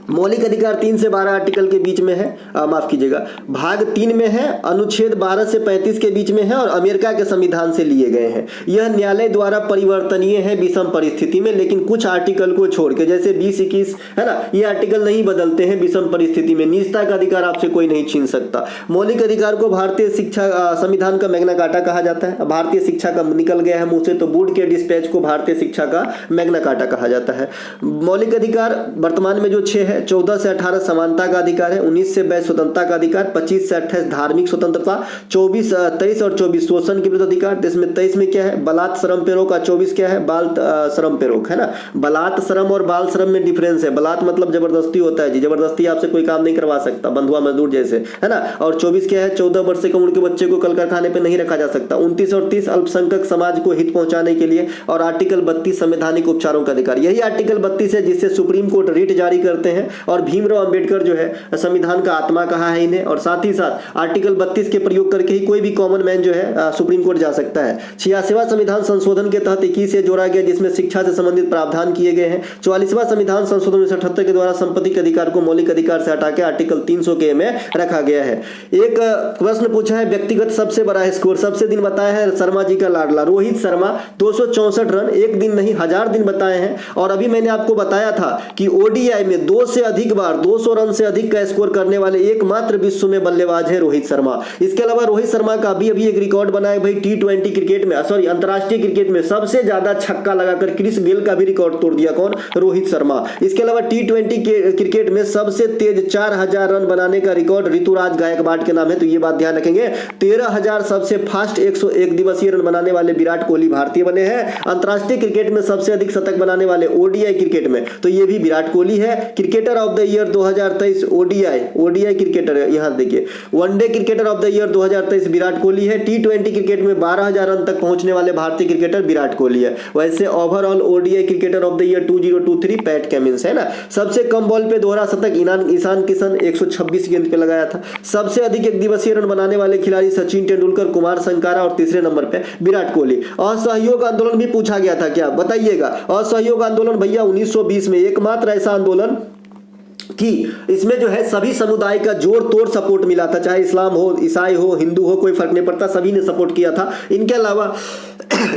मौलिक अधिकार 3 से 12 आर्टिकल के बीच में है, माफ कीजिएगा, भाग 3 में है, अनुच्छेद 12 से 35 के बीच में है, और अमेरिका के संविधान से लिए गए हैं। यह न्यायालय द्वारा परिवर्तनीय है विषम परिस्थिति में, लेकिन कुछ आर्टिकल को छोड़ के, जैसे 20, 21, है ना, ये आर्टिकल नहीं बदलते हैं विषम परिस्थिति में। निजता का अधिकार आपसे कोई नहीं छीन सकता। मौलिक अधिकार को भारतीय शिक्षा संविधान का मैग्ना कार्टा कहा जाता है। भारतीय शिक्षा का निकल गया है मुंह से, तो बोर्ड के डिस्पैच को भारतीय शिक्षा का मैग्ना कार्टा कहा जाता है। मौलिक अधिकार वर्तमान में जो 6 है, 14 से 18 समानता का अधिकार है, 19 से 22 स्वतंत्रता का अधिकार, 25 से 28 धार्मिक स्वतंत्रता, 23 और 24 शोषण के विरुद्ध अधिकार। इसमें 23 में क्या है? बलात् श्रम पे रोक, और 24 क्या है? बाल श्रम पे रोक, है ना। बलात् श्रम और बाल श्रम में डिफरेंस है। बलात् मतलब जबरदस्ती होता है जी, जबरदस्ती आपसे कोई काम नहीं करवा सकता, बंधुआ मजदूर जैसे, है ना। और 24 क्या है? 14 वर्ष से कम उम्र के बच्चे को कल कारखाने पे नहीं रखा जा सकता। 29 और 30 अल्पसंख्यक समाज को हित पहुंचाने के लिए। और आर्टिकल 32 संवैधानिक उपचारों का अधिकार। यही आर्टिकल 32 है जिससे सुप्रीम कोर्ट रिट जारी करते हैं, और भीमराव अंबेडकर जो है संविधान का आत्मा कहा है इन्हें। और साथ ही साथ आर्टिकल 32 के प्रयोग करके ही कोई भी कॉमन मैन जो है सुप्रीम कोर्ट जा सकता है। 86वां संविधान संशोधन के तहत 21 जोड़ा गया, जिसमें शिक्षा से संबंधित प्रावधान किए गए हैं। 44वां संविधान संशोधन 1978 के द्वारा संपत्ति के अधिकार को मौलिक अधिकार से हटा के आर्टिकल 300 के में रखा गया है। एक प्रश्न पूछा है, व्यक्तिगत सबसे बड़ा स्कोर सबसे दिन बताया है शर्मा जी का लाडला रोहित शर्मा, 264 रन, एक दिन नहीं 1000 दिन बताए हैं। और अभी मैंने आपको बताया था कि ओडीआई में 2 से अधिक बार 200 रन से अधिक का स्कोर करने वाले एकमात्र विश्व में बल्लेबाज है रोहित शर्मा। इसके अलावा रोहित शर्मा का अभी एक रिकॉर्ड बना है भाई, T20 क्रिकेट में, सॉरी अंतरराष्ट्रीय क्रिकेट में सबसे ज्यादा छक्का लगाकर क्रिस गेल का भी रिकॉर्ड तोड़ दिया। कौन? रोहित शर्मा। इसके अलावा T20 क्रिकेट में सबसे तेज 4000 रन बनाने का रिकॉर्ड ऋतुराज गायकवाड़ के नाम है, तो ये बात ध्यान रखेंगे। 13000 सबसे फास्ट 101 दिवसीय रन बनाने वाले विराट कोहली भारतीय बने हैं। अंतरराष्ट्रीय क्रिकेट में सबसे अधिक शतक बनाने वाले ओडीआई क्रिकेट में, तो ये भी विराट कोहली है। Cricketer of the year 2023 ODI cricketer है, यहां देखिए, one day cricketer of the year 2023 Virat Kohli है। T20 क्रिकेट में 12000 रन तक पहुंचने वाले भारतीय क्रिकेटर विराट कोहली है। वैसे overall ODI cricketer of the year 2023 PAT Cummins है ना। सबसे कम बॉल पे दोहरा शतक ईशान किशन 126 गेंद पे लगाया था। सबसे अधिक एक दिवसीय रन बनाने वाले खिलाड़ी सचिन तेंदुलकर, कुमार संगाकारा, और तीसरे नंबर पे विराट कोहली। असहयोग आंदोलन भी पूछा गया था क्या? बताइएगा। असहयोग आंदोलन भैया 1920 में एकमात्र ऐसा आंदोलन कि इसमें जो है सभी समुदाय का जोड़ तोड़ सपोर्ट मिला था, चाहे इस्लाम हो, ईसाई हो, हिंदू हो, कोई फर्क नहीं पड़ता, सभी ने सपोर्ट किया था। इनके अलावा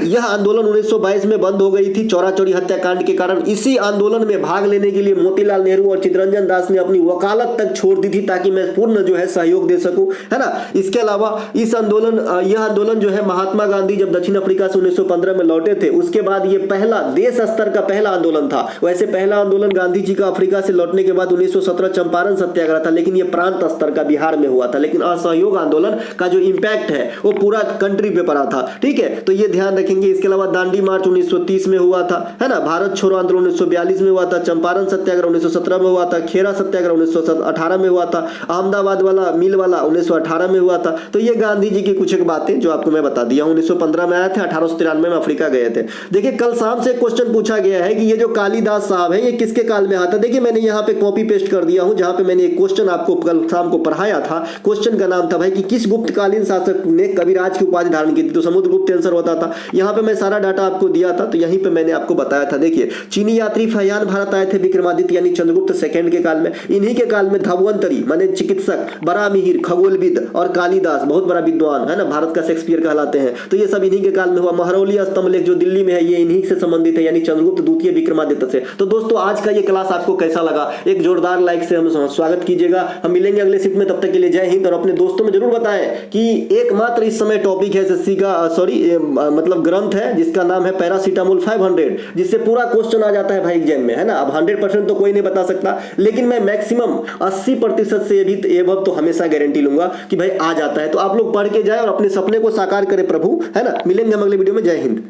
यह आंदोलन 1922 में बंद हो गई थी चौरा चौरी हत्याकांड के कारण। इसी आंदोलन में भाग लेने के लिए मोतीलाल नेहरू और चित्तरंजन दास ने अपनी वकालत तक छोड़ दी थी ताकि मैं पूर्ण जो है सहयोग दे सकूं, है ना। इसके अलावा यह आंदोलन जो है महात्मा गांधी जब दक्षिण अफ्रीका से 1915 में लौटे थे उसके बाद ये पहला देश स्तर का पहला आंदोलन था। वैसे पहला आंदोलन गांधी जी का अफ्रीका से लौटने के बाद 1917 चंपारण सत्याग्रह था, लेकिन यह प्रांत स्तर का बिहार में हुआ था। लेकिन असहयोग आंदोलन का जो इंपैक्ट है वो पूरा कंट्री पे पड़ा था, ठीक है, तो ये ध्यान रखेंगे। इसके अलावा दांडी मार्च 1930 में हुआ था, है ना। भारत छोड़ो आंदोलन 1942 में हुआ था, चंपारण सत्याग्रह 1917 में हुआ था, खेरा सत्याग्रह 1918 में हुआ था, अहमदाबाद वाला मिल वाला 1918 में हुआ था। तो ये गांधी जी की कुछ एक बातें जो आपको मैं बता दिया हूं। 1915 में आए थे, 1893 में अफ्रीका गए थे। देखिए कल शाम से क्वेश्चन पूछा गया है कि ये जो कालिदास साहब है ये किसके काल में आता। देखिए मैंने यहाँ पे कॉपी पेस्ट कर दिया हूं जहां पे मैंने एक क्वेश्चन आपको कल शाम को पढ़ाया था। क्वेश्चन का नाम था भाई कि किस गुप्तकालीन शासक ने कविराज की उपाधि धारण की थी, तो समुद्रगुप्त आंसर होता था। यहाँ पे मैं सारा डाटा आपको दिया था, तो यहीं पे मैंने आपको बताया था। देखिए चीनी यात्री फहियान भारत आए थे विक्रमादित्य यानी चंद्रगुप्त सेकंड के काल में। इन्हीं के काल में धन्वंतरी माने चिकित्सक, बड़ा मिहिर खगोलविद और कालिदास बहुत बड़ा विद्वान, है ना, भारत का शेक्सपियर कहलाते हैं, तो ये सब इन्हीं के काल में हुआ। महरौली स्तंभ लेख जो दिल्ली में है ये इन्हीं से संबंधित है यानी चंद्रगुप्त द्वितीय विक्रमादित्य से। तो दोस्तों आज का ये क्लास आपको कैसा लगा, एक जोरदार लाइक से हम स्वागत कीजिएगा। हम मिलेंगे अगले शिफ्ट में, तब तक के लिए जय हिंद। और अपने दोस्तों में जरूर बताएं कि एकमात्र इस समय टॉपिक है एसएससी का मतलब ग्रंथ है जिसका नाम है पैरासीटामोल 500, जिससे पूरा क्वेश्चन आ जाता है भाई एग्जाम में, है ना। अब 100% तो कोई नहीं बता सकता, लेकिन मैं मैक्सिमम 80% से भी एबव तो हमेशा गारंटी लूंगा कि भाई आ जाता है। तो आप लोग पढ़ के जाए और अपने सपने को साकार करें प्रभु, है ना। मिलेंगे हम अगले वीडियो में, जय हिंद।